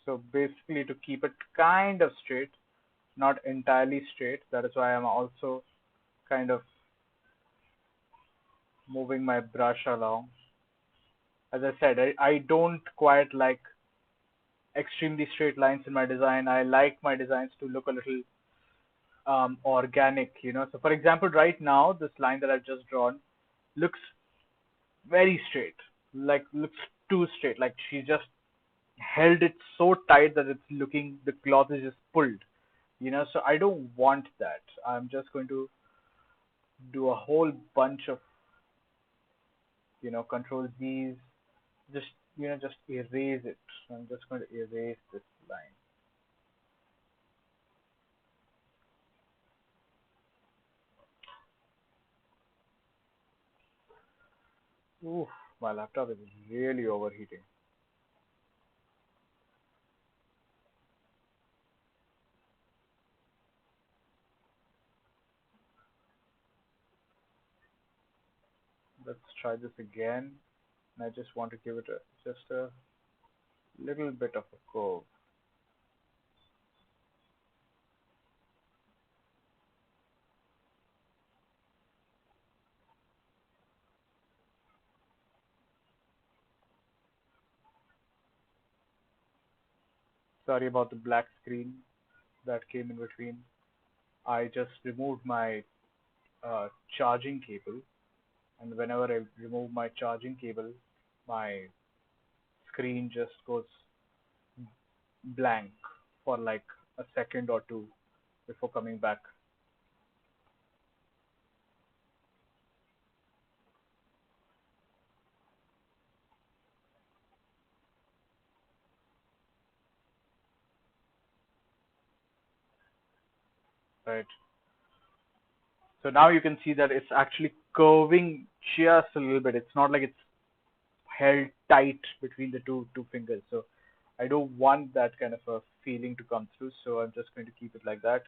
so basically to keep it kind of straight, not entirely straight. That is why I'm also kind of moving my brush along. As I said, I don't quite like extremely straight lines in my design. I like my designs to look a little organic, you know. So, for example, right now, this line that I've just drawn looks very straight, like looks too straight. Like she just held it so tight that it's looking, the cloth is just pulled, you know. So I don't want that. I'm just going to do a whole bunch of, you know, control Z's, just, you know, just erase it. So I'm just going to erase this line. Oof, my laptop is really overheating. Let's try this again. And I just want to give it just a little bit of a curve. Sorry about the black screen that came in between. I just removed my charging cable, and whenever I remove my charging cable, my screen just goes blank for like a second or two before coming back. Right. So now you can see that it's actually curving just a little bit. It's not like it's held tight between the two fingers. So I don't want that kind of a feeling to come through. So I'm just going to keep it like that.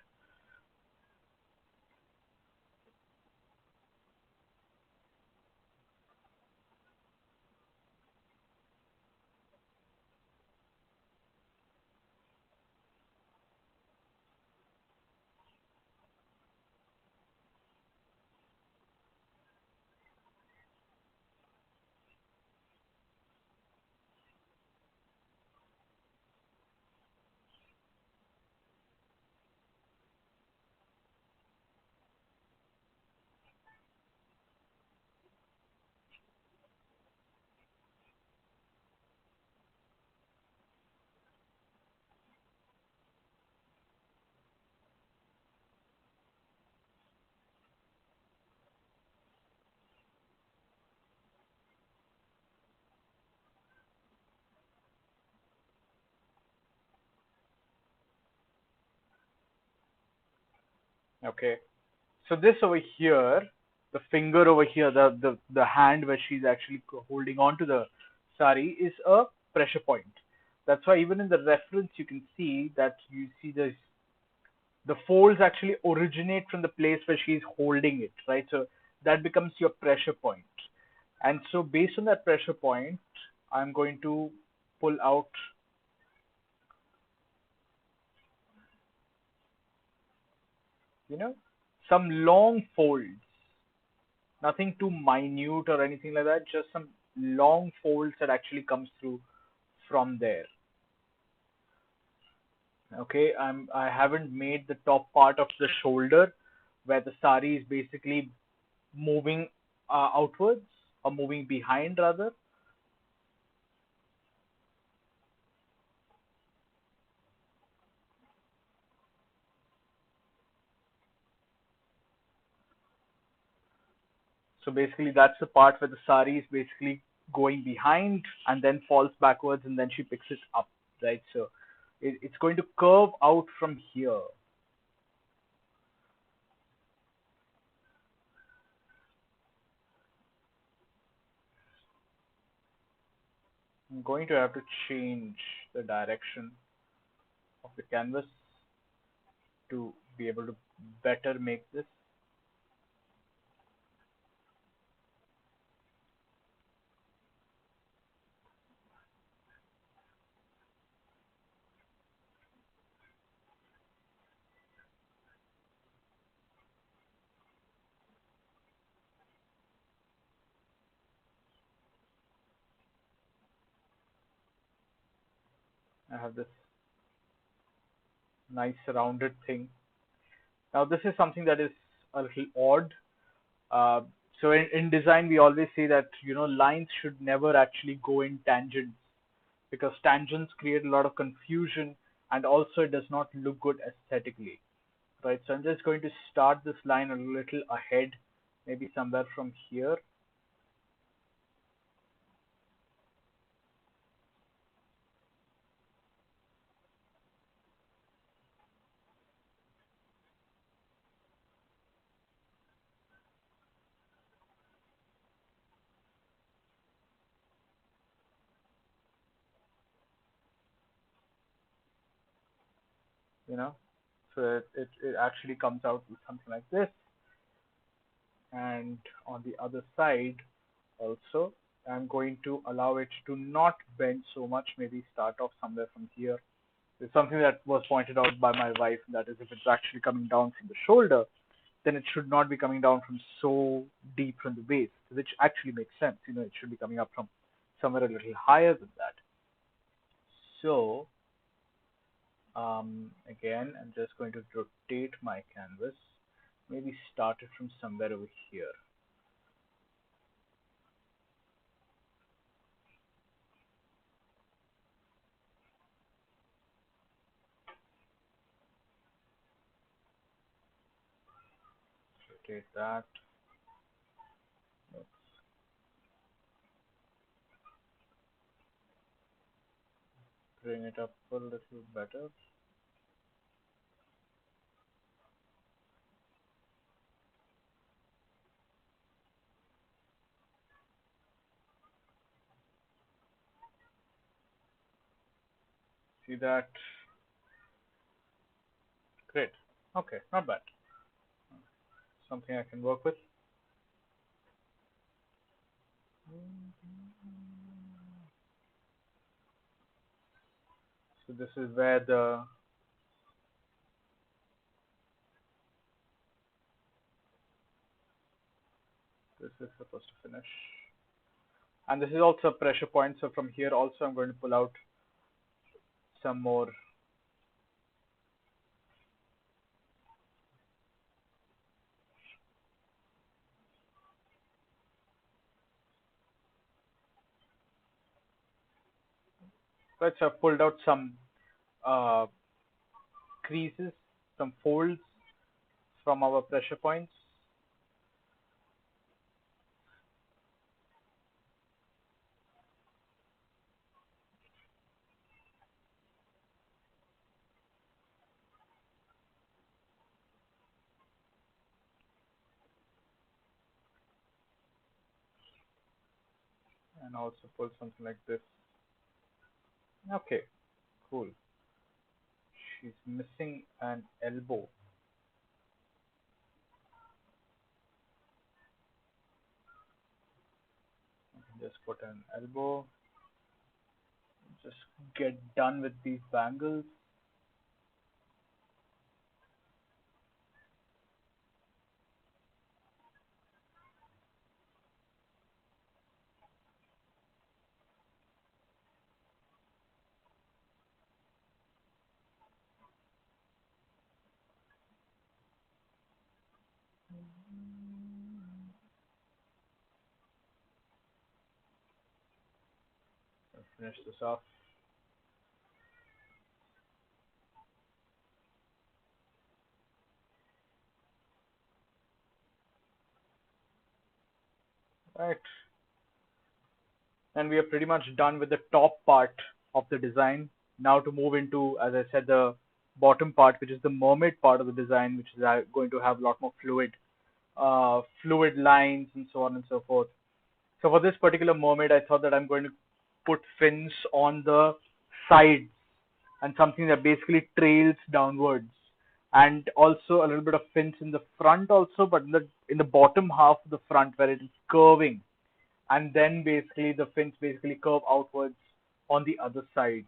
Okay. So this over here, the finger over here, the hand where she's actually holding on to the sari is a pressure point. That's why even in the reference you can see that you see the folds actually originate from the place where she's holding it, right? So that becomes your pressure point. And so based on that pressure point, I'm going to pull out, you know, some long folds, nothing too minute or anything like that, just some long folds that actually comes through from there. Okay, I haven't made the top part of the shoulder where the sari is basically moving outwards or moving behind rather. So basically, that's the part where the sari is basically going behind and then falls backwards and then she picks it up, right? So it's going to curve out from here. I'm going to have to change the direction of the canvas to be able to better make this. I have this nice rounded thing. Now this is something that is a little odd. Uh, so in design, we always say that lines should never actually go in tangents because tangents create a lot of confusion and also it does not look good aesthetically, right? So I'm just going to start this line a little ahead, maybe somewhere from here. you know. So it actually comes out with something like this. And on the other side also, I'm going to allow it to not bend so much, maybe start off somewhere from here. It's something that was pointed out by my wife, that is if it's actually coming down from the shoulder, then it should not be coming down from so deep from the waist, which actually makes sense. It should be coming up from somewhere a little higher than that. So again, I'm just going to rotate my canvas, maybe start it from somewhere over here. Rotate that. Let's bring it up a little better. See that? Great. Okay, not bad. Something I can work with. So this is where this is supposed to finish. And this is also a pressure point. So from here also I'm going to pull out some more. Right, so I've pulled out some uh, creases, some folds from our pressure points. And also pull something like this. Okay, cool. She's missing an elbow. Just put an elbow. Just get done with these bangles. Finish this off. Right. And we are pretty much done with the top part of the design. Now to move into, as I said, the bottom part, which is the mermaid part of the design, which is going to have a lot more fluid lines and so on and so forth. So for this particular mermaid, I thought that I'm going to put fins on the sides and something that basically trails downwards, and also a little bit of fins in the front also, but in the bottom half of the front where it is curving, and then basically the fins basically curve outwards on the other side,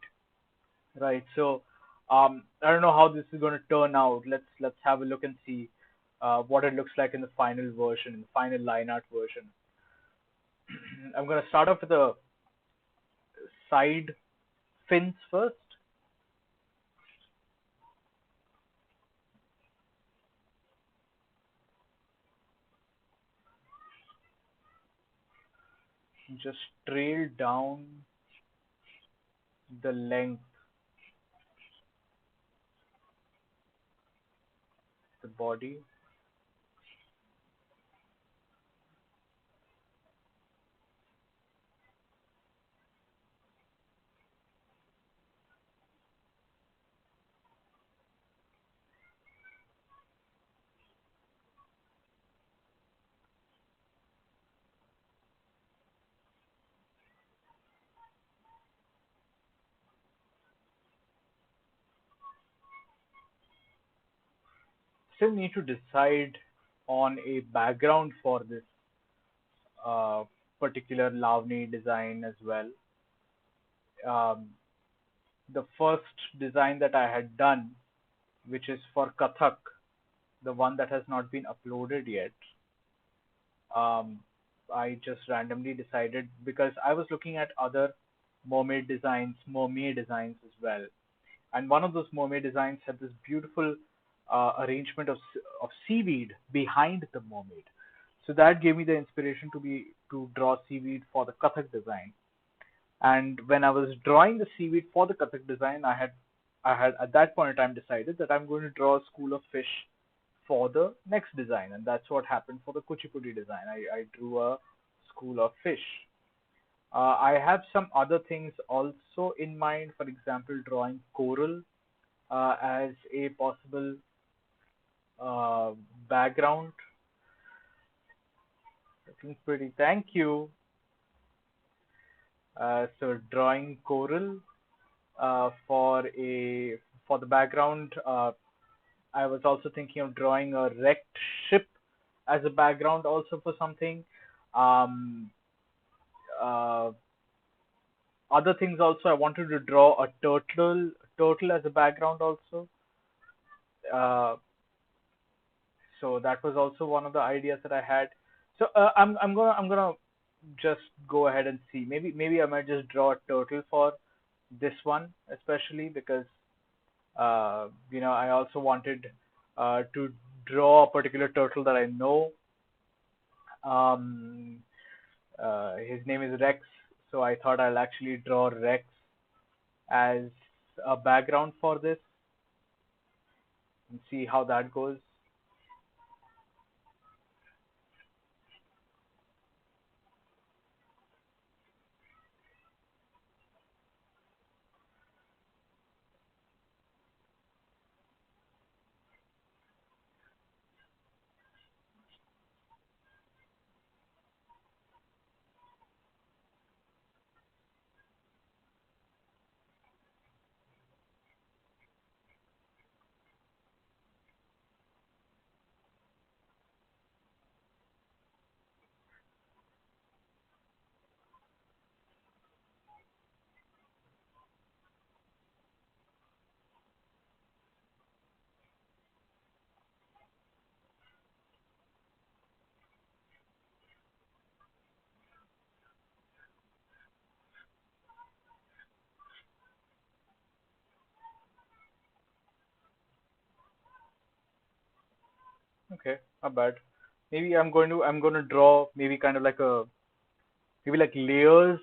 right? So I don't know how this is going to turn out. Let's have a look and see what it looks like in the final version, in the final line art version. I'm going to start off with the side fins first. Just trail down the length, the body. Still need to decide on a background for this uh, particular Lavani design as well. Um, the first design that I had done, which is for Kathak, the one that has not been uploaded yet, um, I just randomly decided because I was looking at other mermaid designs as well, and one of those mermaid designs had this beautiful arrangement of seaweed behind the mermaid. So that gave me the inspiration to draw seaweed for the Kathak design. And when I was drawing the seaweed for the Kathak design, I had at that point in time decided that I'm going to draw a school of fish for the next design, and that's what happened for the Kuchipudi design. I drew a school of fish. I have some other things also in mind. For example, drawing coral as a possible uh, background. Looking pretty. Thank you. So drawing coral for the background. I was also thinking of drawing a wrecked ship as a background also for something. Um, uh, Other things also, I wanted to draw a turtle as a background also. Uh, so that was also one of the ideas that I had. So I'm gonna just go ahead and see. Maybe I might just draw a turtle for this one especially because I also wanted to draw a particular turtle that I know. Um, his name is Rex, so I thought I'll actually draw Rex as a background for this and see how that goes. Okay, not bad. Maybe I'm going to draw maybe kind of like a maybe like layers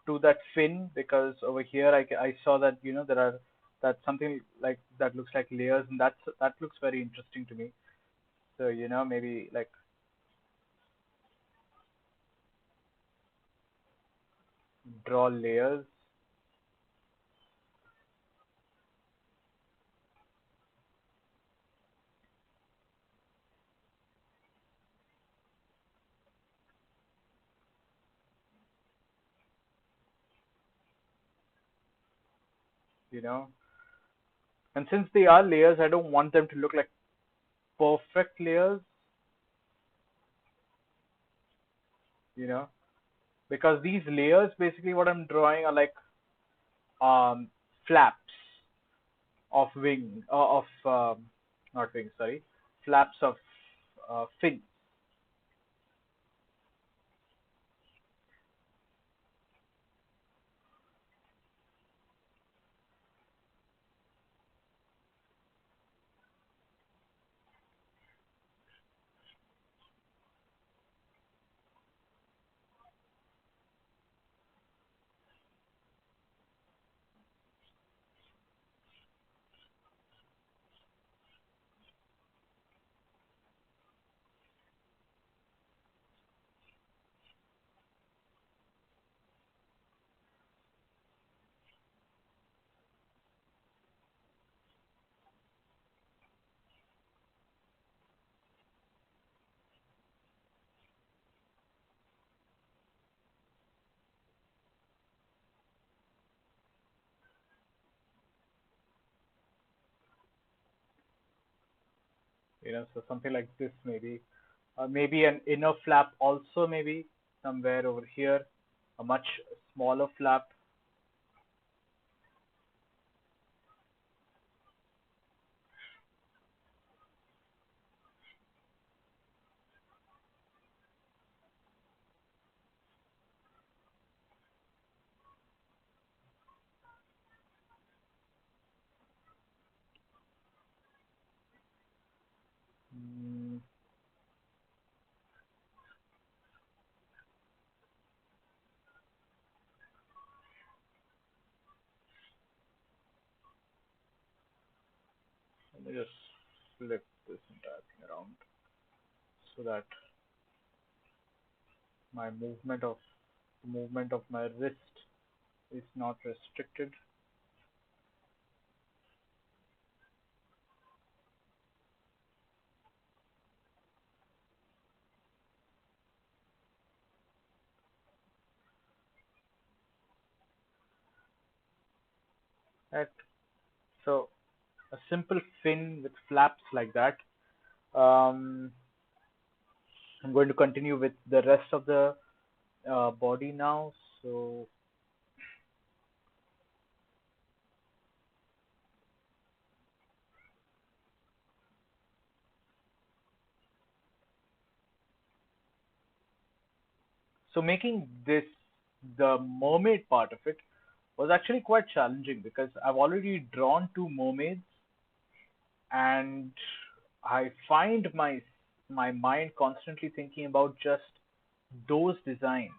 to that fin because over here I saw that there are that something like that looks like layers, and that looks very interesting to me. So maybe like draw layers. you know. And since they are layers, I don't want them to look like perfect layers, you know, because these layers, basically, what I'm drawing are like um, flaps of wing, of not wings, sorry, flaps of fins. So something like this maybe, maybe an inner flap also, maybe somewhere over here, a much smaller flap. Mm, Let me just flip this entire thing around so that my movement of my wrist is not restricted. Right. So a simple fin with flaps like that. Um, I'm going to continue with the rest of the body now. So, so making this the mermaid part of it was actually quite challenging because I've already drawn two mermaids, and I find my mind constantly thinking about just those designs,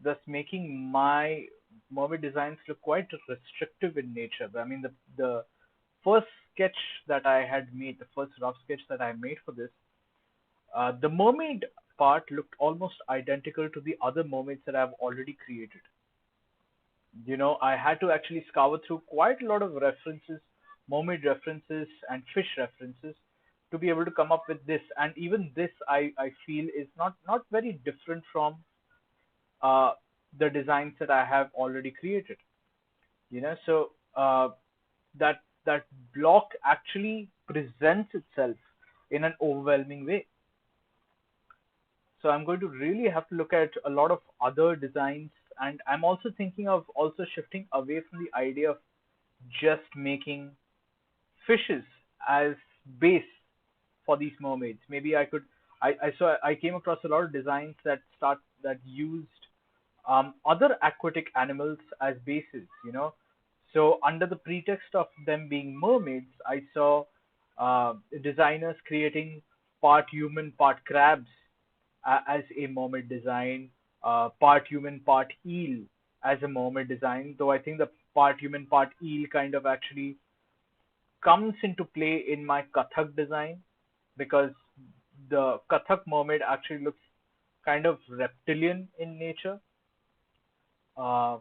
thus making my mermaid designs look quite restrictive in nature. I mean, the first sketch that I had made, the first rough sketch that I made for this, the mermaid part looked almost identical to the other mermaids that I've already created. I had to actually scour through quite a lot of references, mermaid references and fish references to be able to come up with this. And even this, I feel, is not very different from uh, the designs that I have already created. So that block actually presents itself in an overwhelming way. So I'm going to really have to look at a lot of other designs, and I'm also thinking of also shifting away from the idea of just making fishes as base for these mermaids. Maybe I came across a lot of designs that used other aquatic animals as bases, So under the pretext of them being mermaids, I saw designers creating part human, part crabs as a mermaid design, part human, part eel as a mermaid design. Though I think the part human, part eel kind of actually comes into play in my Kathak design, because the Kathak mermaid actually looks kind of reptilian in nature. Uh,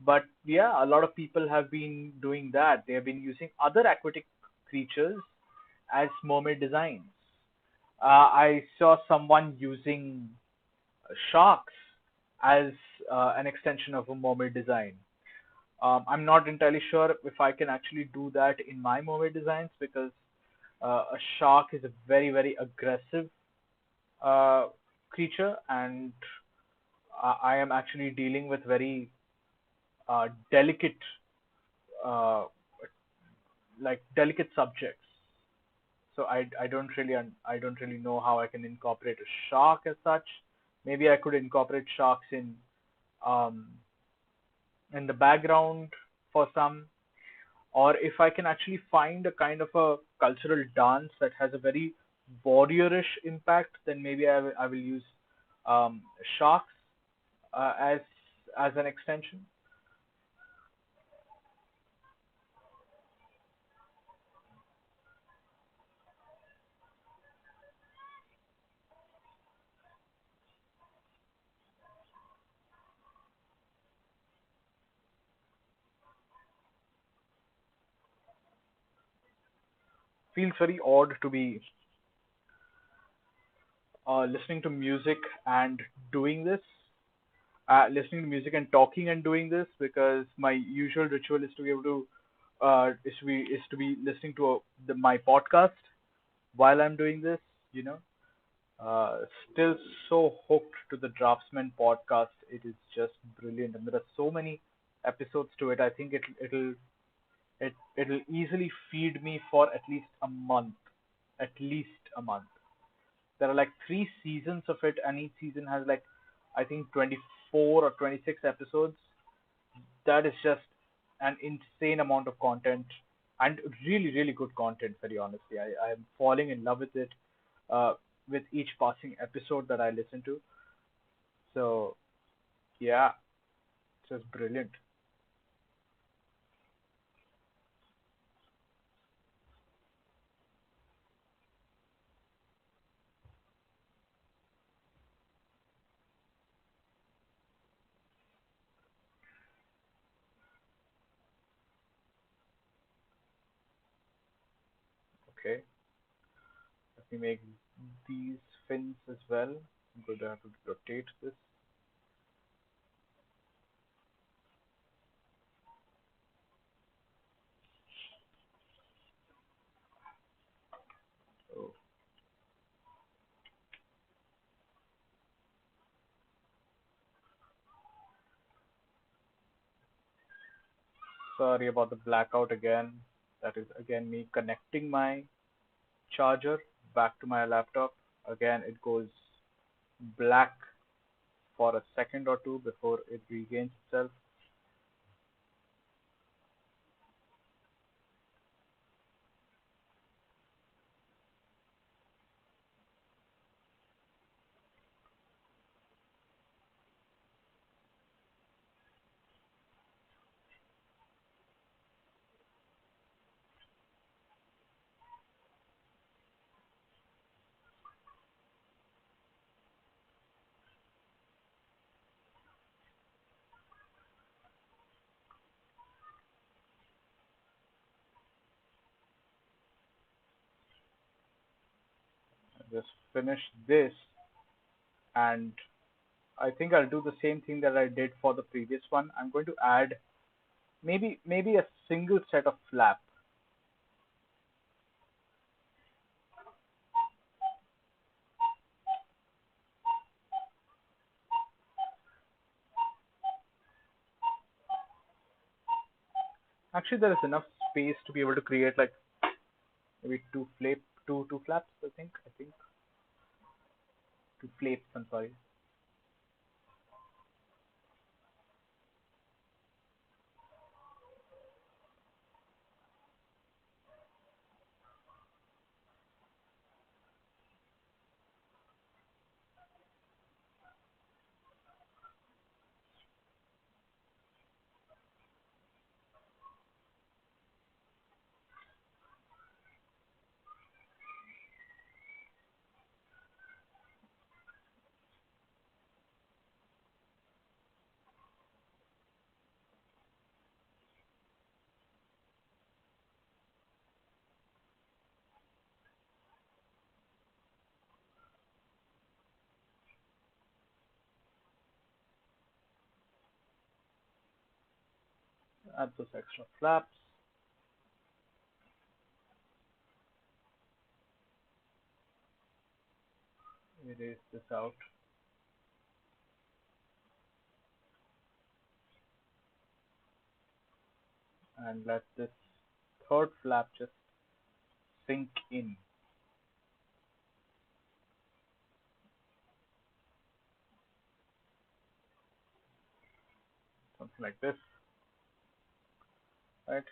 but yeah, a lot of people have been doing that. They have been using other aquatic creatures as mermaid designs. I saw someone using sharks as an extension of a mermaid design. I'm not entirely sure if I can actually do that in my mermaid designs because a shark is a very, very aggressive uh, creature, and I am actually dealing with very delicate, uh, delicate subjects. So I don't really know how I can incorporate a shark as such. Maybe I could incorporate sharks um, in the background for some, or if I can actually find a kind of a cultural dance that has a very warriorish impact, then maybe I will use sharks as an extension. Feels very odd to be listening to music and doing this, listening to music and talking and doing this, because my usual ritual is to be able to is to be listening to my podcast while I'm doing this. You know, still so hooked to the Draftsman podcast. It is just brilliant, and there are so many episodes to it. I think it'll easily feed me for at least a month, at least a month. There are like three seasons of it, and each season has like I think 24 or 26 episodes. That is just an insane amount of content, and really, really good content. Very honestly, I am falling in love with it with each passing episode that I listen to. So yeah, it's just brilliant. Okay, let me make these fins as well. I'm going to have to rotate this. Oh, sorry about the blackout again. That is again me connecting my charger back to my laptop. Again, it goes black for a second or two before it regains itself. Just finish this, and I think I'll do the same thing that I did for the previous one. I'm going to add maybe a single set of flap. Actually, there is enough space to be able to create like maybe two flaps. I think two flaps. I'm sorry. Add those extra flaps. Erase this out. And let this third flap just sink in. Something like this. Right?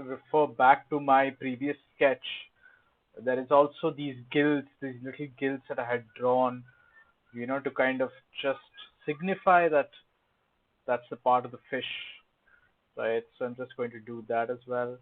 Refer back to my previous sketch. There is also these gills, these little gills that I had drawn, to kind of just signify that that's the part of the fish, right? So I'm just going to do that as well.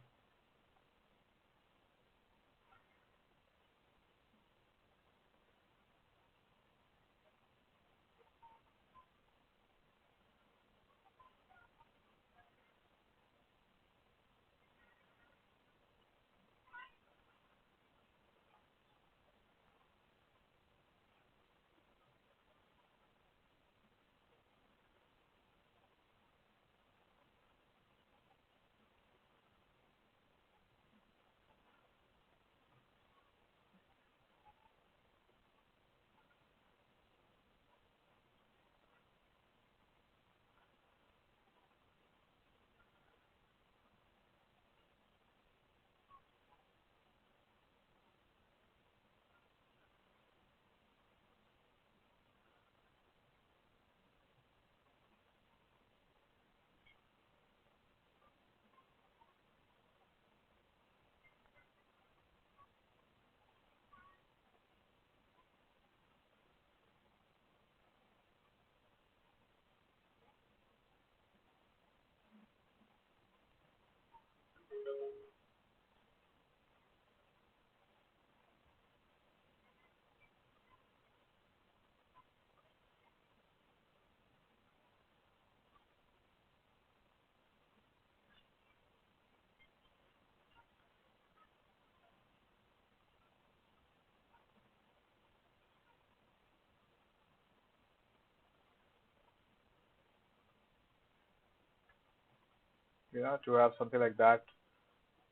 To have something like that.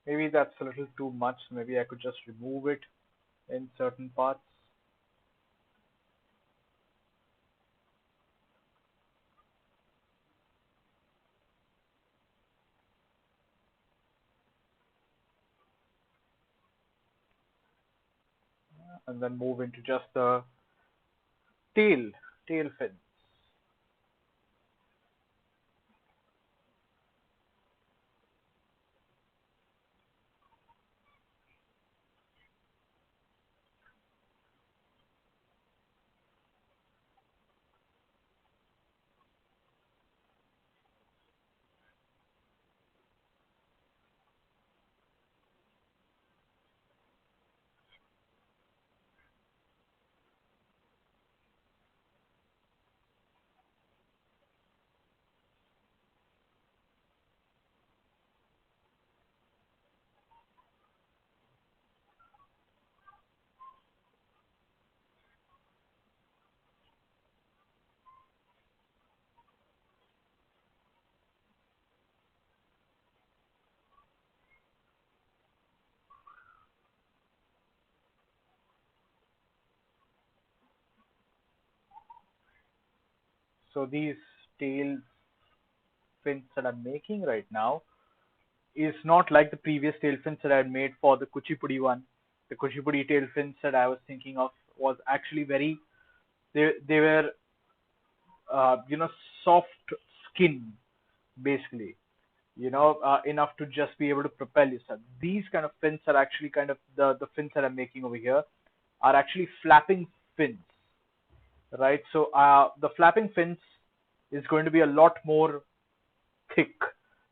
Maybe that's a little too much. Maybe I could just remove it in certain parts. And then move into just the tail, tail fins. So these tail fins that I'm making right now is not like the previous tail fins that I had made for the Kuchipudi one. The Kuchipudi tail fins that I was thinking of was actually very, they were you know soft skin basically, enough to just be able to propel yourself. These kind of fins are actually kind of the fins that I'm making over here are actually flapping fins, right? So the flapping fins is going to be a lot more thick.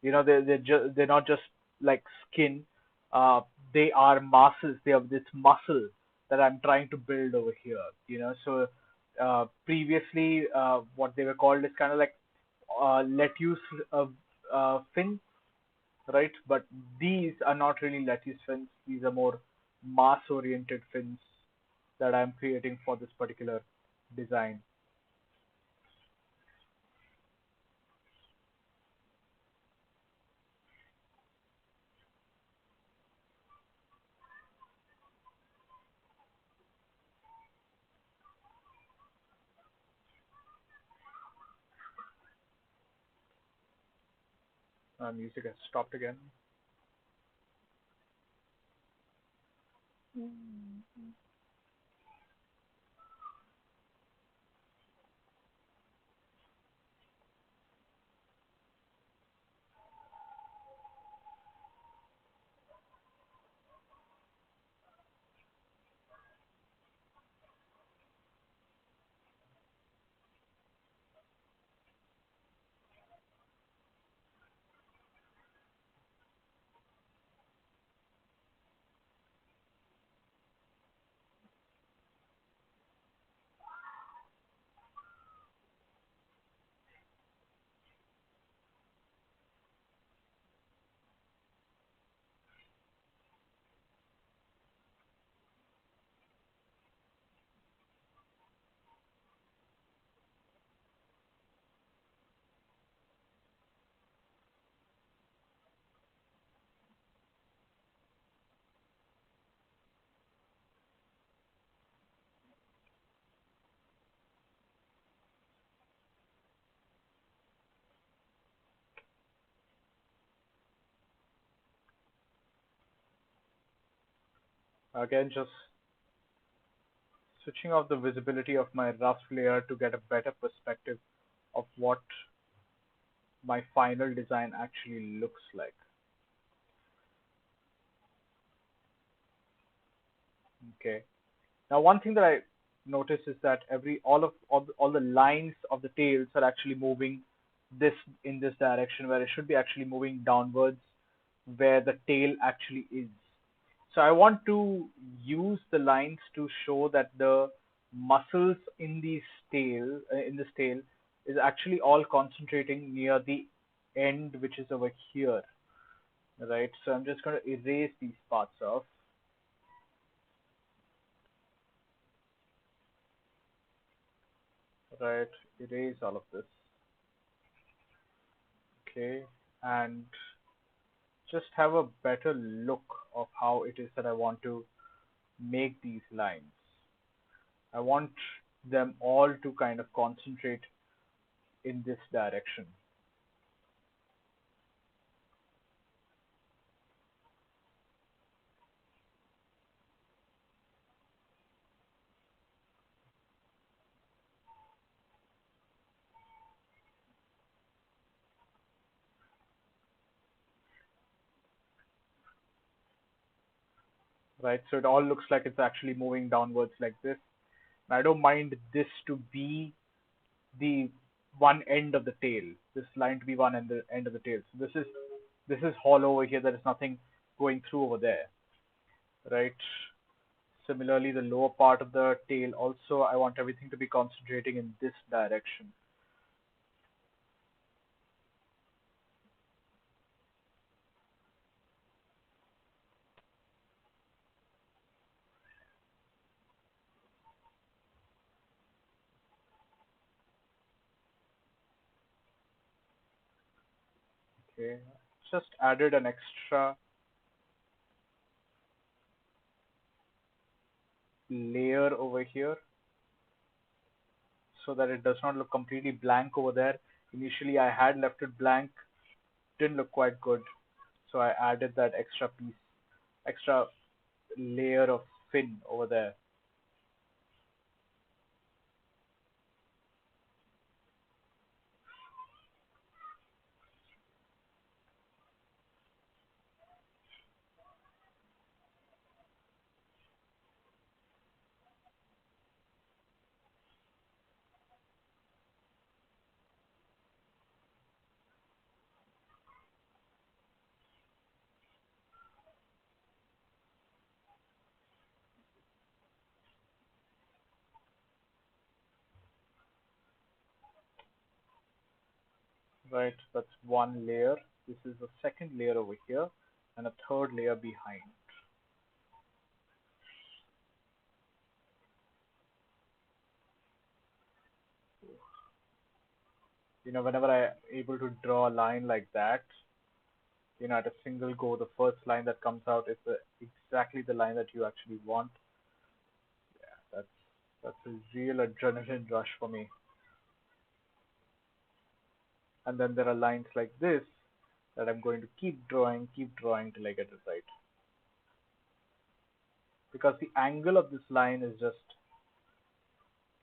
They're not just like skin. Uh, they are muscles. They have this muscle that I'm trying to build over here. So previously, what they were called is kind of like lettuce fins, right? But these are not really lettuce fins. These are more mass-oriented fins that I'm creating for this particular design. Music has stopped again. Again, just switching off the visibility of my rough layer to get a better perspective of what my final design actually looks like. Okay. Now, one thing that I notice is that all the lines of the tails are actually moving this in this direction, where it should be actually moving downwards, where the tail actually is. So I want to use the lines to show that the muscles in this tail, is actually all concentrating near the end, which is over here, right? So I'm just going to erase these parts off, right? Erase all of this, okay, and just have a better look of how it is that I want to make these lines. I want them all to kind of concentrate in this direction. Right? So it all looks like it's actually moving downwards like this. And I don't mind this to be the one end of the tail, this line to be one end of the tail. So this is hollow over here. There is nothing going through over there, right? Similarly, the lower part of the tail also, I want everything to be concentrating in this direction. Okay, just added an extra layer over here so that it does not look completely blank over there. Initially, I had left it blank, didn't look quite good, so I added that extra layer of fin over there. Right, that's one layer. This is the second layer over here, and a third layer behind. Whenever I'm able to draw a line like that, at a single go, the first line that comes out is exactly the line that you actually want. Yeah, that's a real adrenaline rush for me. And then there are lines like this, that I'm going to keep drawing till I get it right. Because the angle of this line is just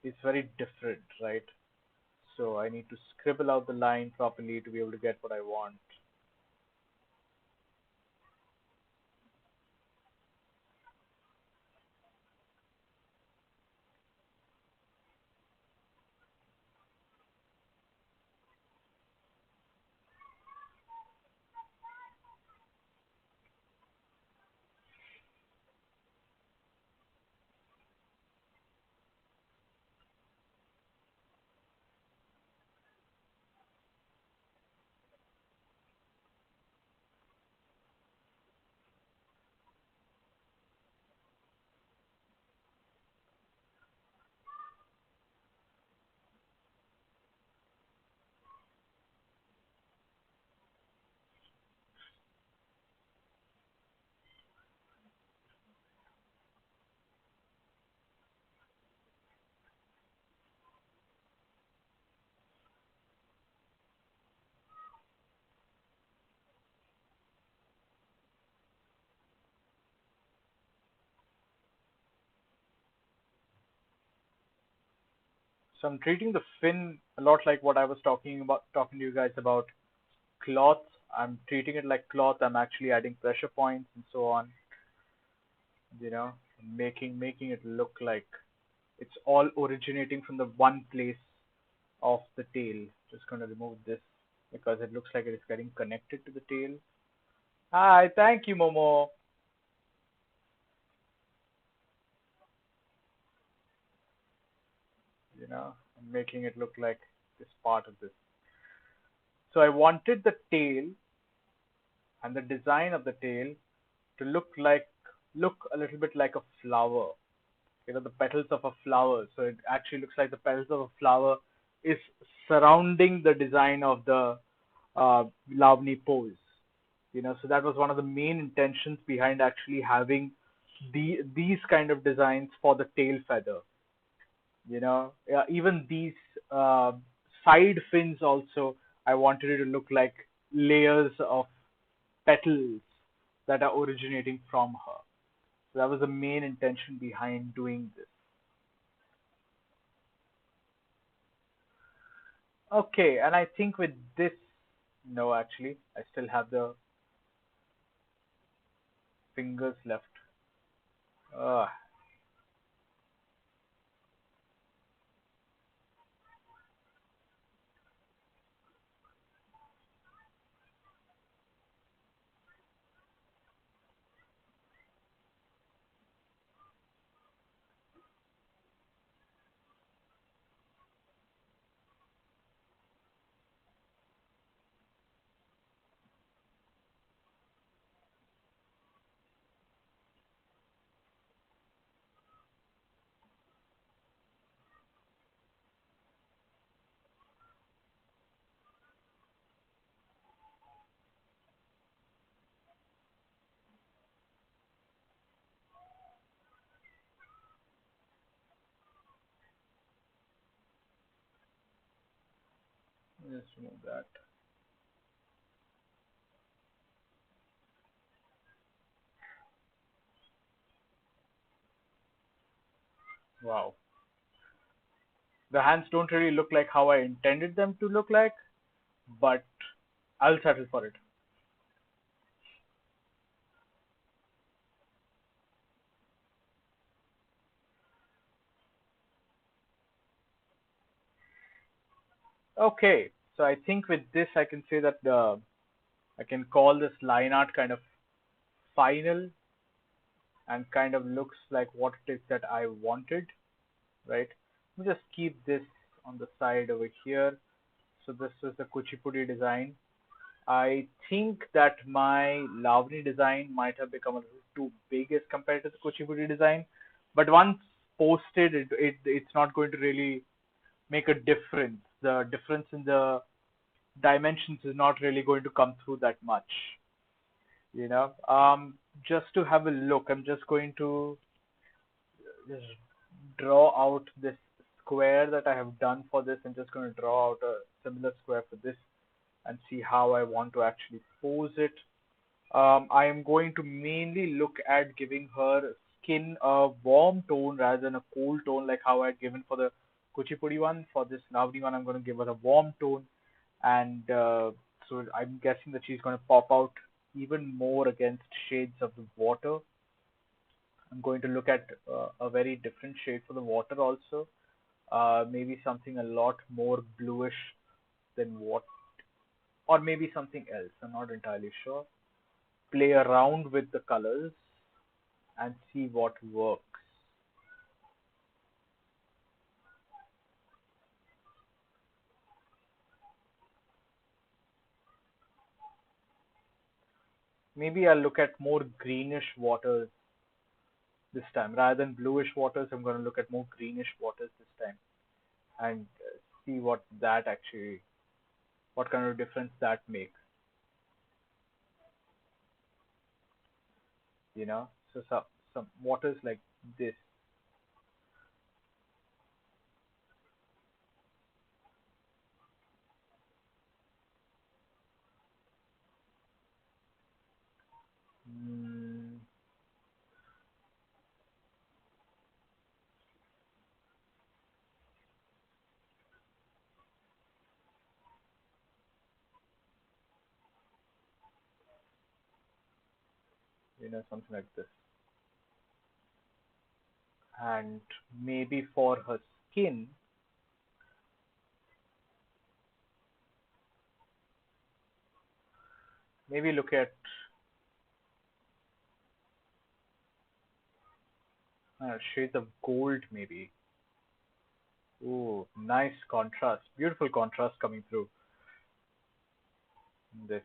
is very different, right? So I need to scribble out the line properly to be able to get what I want. So I'm treating the fin a lot like what I was talking to you guys about cloth. I'm treating it like cloth. I'm actually adding pressure points and so on, you know, making it look like it's all originating from the one place of the tail. Just going to remove this because it looks like it is getting connected to the tail. Hi, thank you, Momo. I'm making it look like this part of this. So I wanted the tail and the design of the tail to look a little bit like a flower. The petals of a flower. So it actually looks like the petals of a flower is surrounding the design of the Lavani pose. So that was one of the main intentions behind actually having these kind of designs for the tail feather. Even these uh, side fins also, I wanted it to look like layers of petals that are originating from her. So that was the main intention behind doing this. Okay, and I think with this, no, actually, I still have the fingers left. Uh, just remove that. Wow. The hands don't really look like how I intended them to look like, but I'll settle for it. Okay, so I think with this I can say that I can call this line art kind of final and kind of looks like what it is that I wanted, right? Let me just keep this on the side over here. So this is the Kuchipudi design. I think that my Lavani design might have become a little too big as compared to the Kuchipudi design, but once posted, it's not going to really make a difference. The difference in the dimensions is not really going to come through that much. You know, just to have a look, I'm just going to just draw out this square that I have done for this. I'm just going to draw out a similar square for this. and see how I want to actually pose it. I am going to mainly look at giving her skin a warm tone rather than a cool tone, like how I'd given for the Kuchipudi one. For this Navni one, I'm going to give her a warm tone, and so I'm guessing that she's going to pop out even more against shades of the water. I'm going to look at a very different shade for the water also. Maybe something a lot more bluish than what, or maybe something else. I'm not entirely sure. Play around with the colors and see what works. Maybe I'll look at more greenish waters this time. Rather than bluish waters, I'm going to look at more greenish waters this time and see what kind of difference that makes, you know? So some waters like this, mm, something like this. And maybe for her skin, maybe look at shades of gold, maybe. Ooh, nice contrast. Beautiful contrast coming through in this.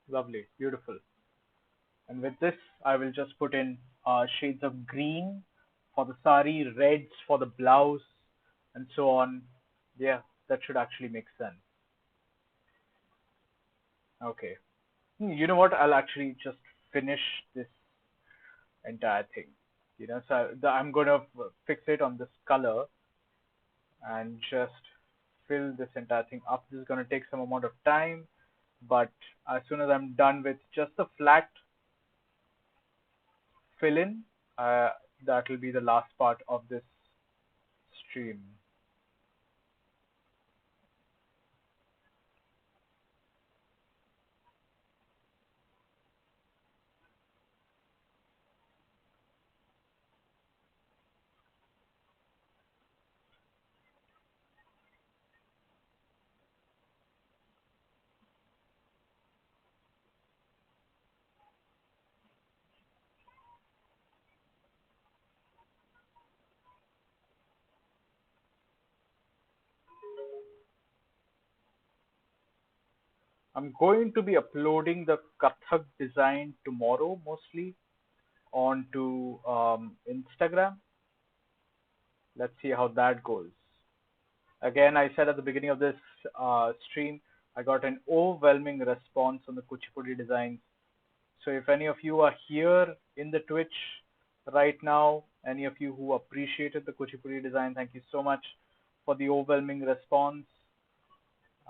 Lovely, beautiful. And with this, I will just put in shades of green for the sari, reds for the blouse, and so on. Yeah, that should actually make sense. Okay. You know what? I'll actually just finish this entire thing. I'm going to fixate on this color and just fill this entire thing up. This is going to take some amount of time, but as soon as I'm done with just the flat fill in, uh, that will be the last part of this stream. I'm going to be uploading the Kathak design tomorrow mostly onto Instagram. Let's see how that goes. Again, I said at the beginning of this stream, I got an overwhelming response on the Kuchipudi designs. So if any of you are here in the Twitch right now, any of you who appreciated the Kuchipudi design, thank you so much for the overwhelming response.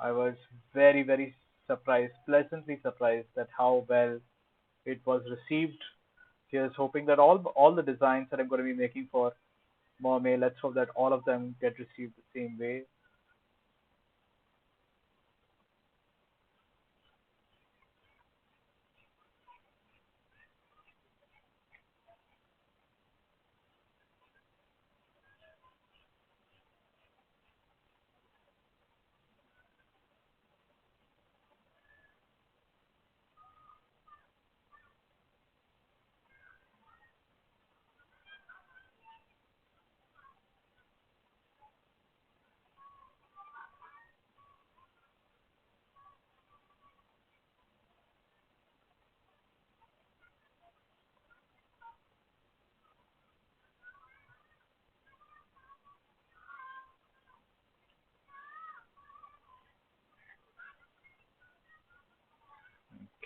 I was very, very surprised, pleasantly surprised at how well it was received. Here's hoping that all the designs that I'm going to be making for Mermaid, let's hope that all of them get received the same way.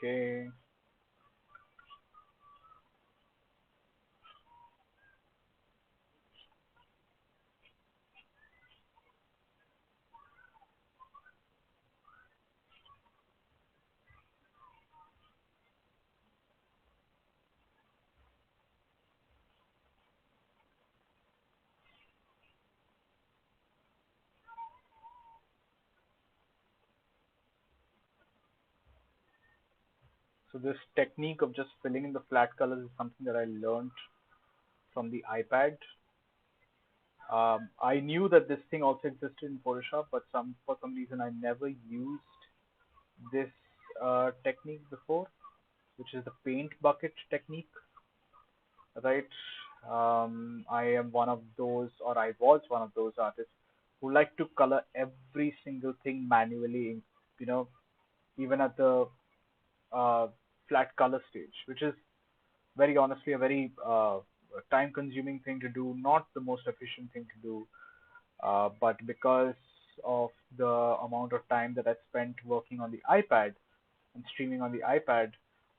Okay. So this technique of just filling in the flat colors is something that I learned from the iPad. I knew that this thing also existed in Photoshop, but for some reason I never used this technique before, which is the paint bucket technique, right? I am one of those, or I was one of those artists who like to color every single thing manually, you know, even at the uh, flat color stage, which is very honestly a very time-consuming thing to do, not the most efficient thing to do, but because of the amount of time that I spent working on the iPad and streaming on the iPad,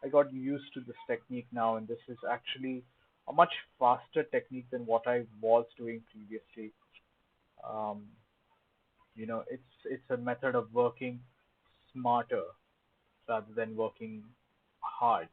I got used to this technique now, and this is actually a much faster technique than what I was doing previously. Um, it's a method of working smarter rather than working hard,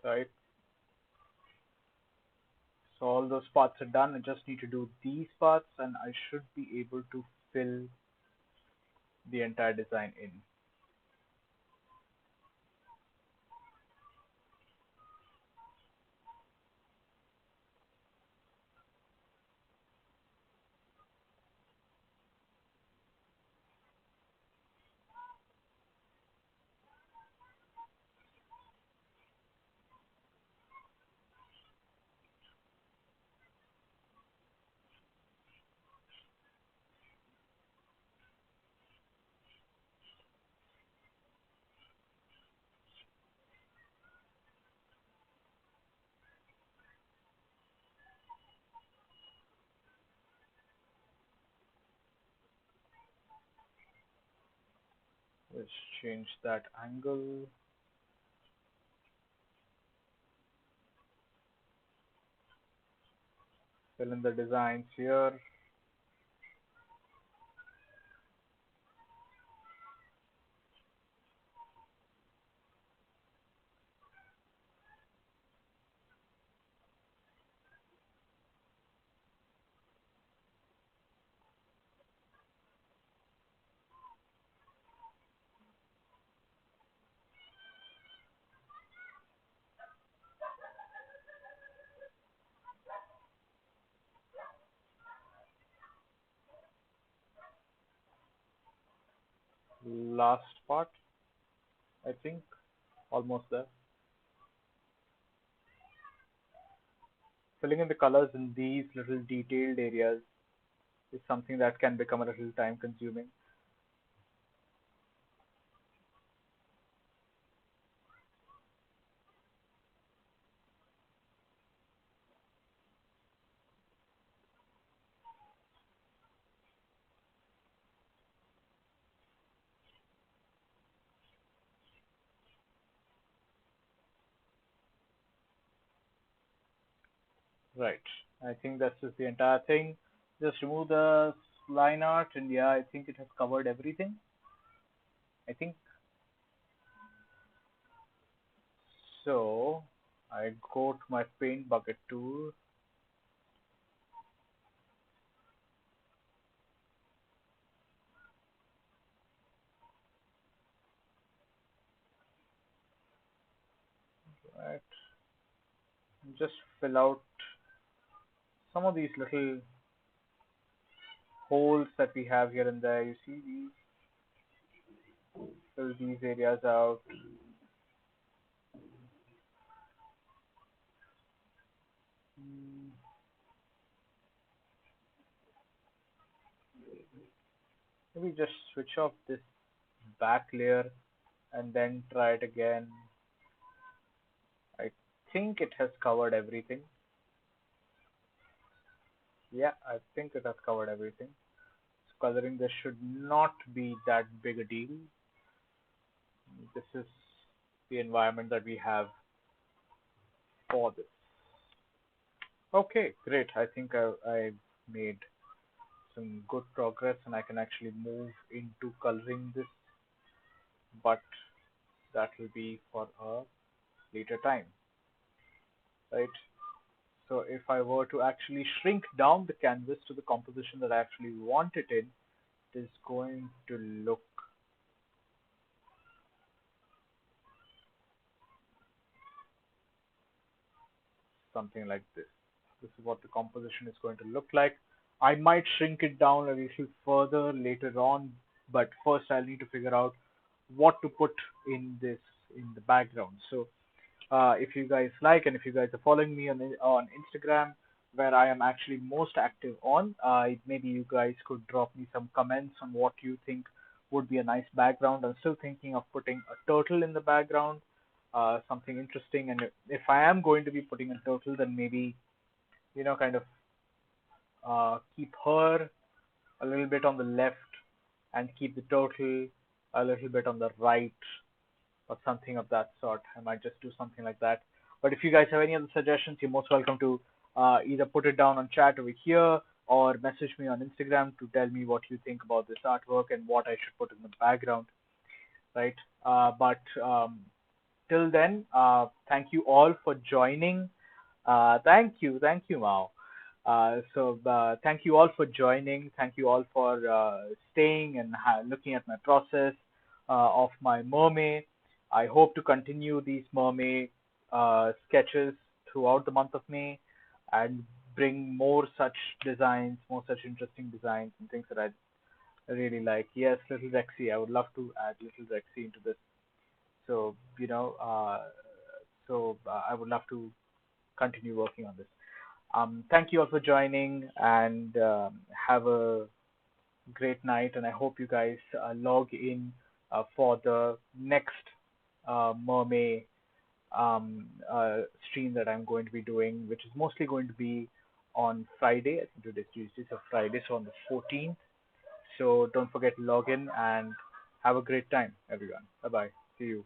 right? So all those parts are done. I just need to do these parts, and I should be able to fill the entire design in. Let's change that angle. Fill in the designs here. Last part, I think, almost there. Filling in the colors in these little detailed areas is something that can become a little time consuming. Right. I think that's just the entire thing. Just remove the line art, and yeah, I think it has covered everything. I think so. I go to my paint bucket tool. Right. Just fill out some of these little holes that we have here and there. You see these? Fill these areas out. Mm, we just switch off this back layer and then try it again. I think it has covered everything. Yeah, I think it has covered everything. So coloring this should not be that big a deal. This is the environment that we have for this. Okay, great. I think I made some good progress and I can actually move into coloring this, but that will be for a later time, right? So if I were to actually shrink down the canvas to the composition that I actually want it in, it is going to look something like this. This is what the composition is going to look like. I might shrink it down a little further later on, but first I'll need to figure out what to put in this in the background. So if you guys like and if you guys are following me on Instagram, where I am actually most active on, maybe you guys could drop me some comments on what you think would be a nice background. I'm still thinking of putting a turtle in the background, something interesting. And if I am going to be putting a turtle, then maybe kind of keep her a little bit on the left and keep the turtle a little bit on the right or something of that sort. I might just do something like that. But if you guys have any other suggestions, you're most welcome to either put it down on chat over here or message me on Instagram to tell me what you think about this artwork and what I should put in the background, right? But till then, thank you all for joining. Thank you, Mao. Thank you all for joining. Thank you all for staying and looking at my process of my mermaid. I hope to continue these mermaid sketches throughout the month of May and bring more such designs, more such interesting designs and things that I really like. Yes, Little Rexy. I would love to add Little Rexy into this. So, I would love to continue working on this. Thank you all for joining and have a great night. And I hope you guys log in for the next Mermaid stream that I'm going to be doing, which is mostly going to be on Friday. I think today's Tuesday, so Friday, so on the 14th. So don't forget to log in and have a great time, everyone. Bye bye. See you.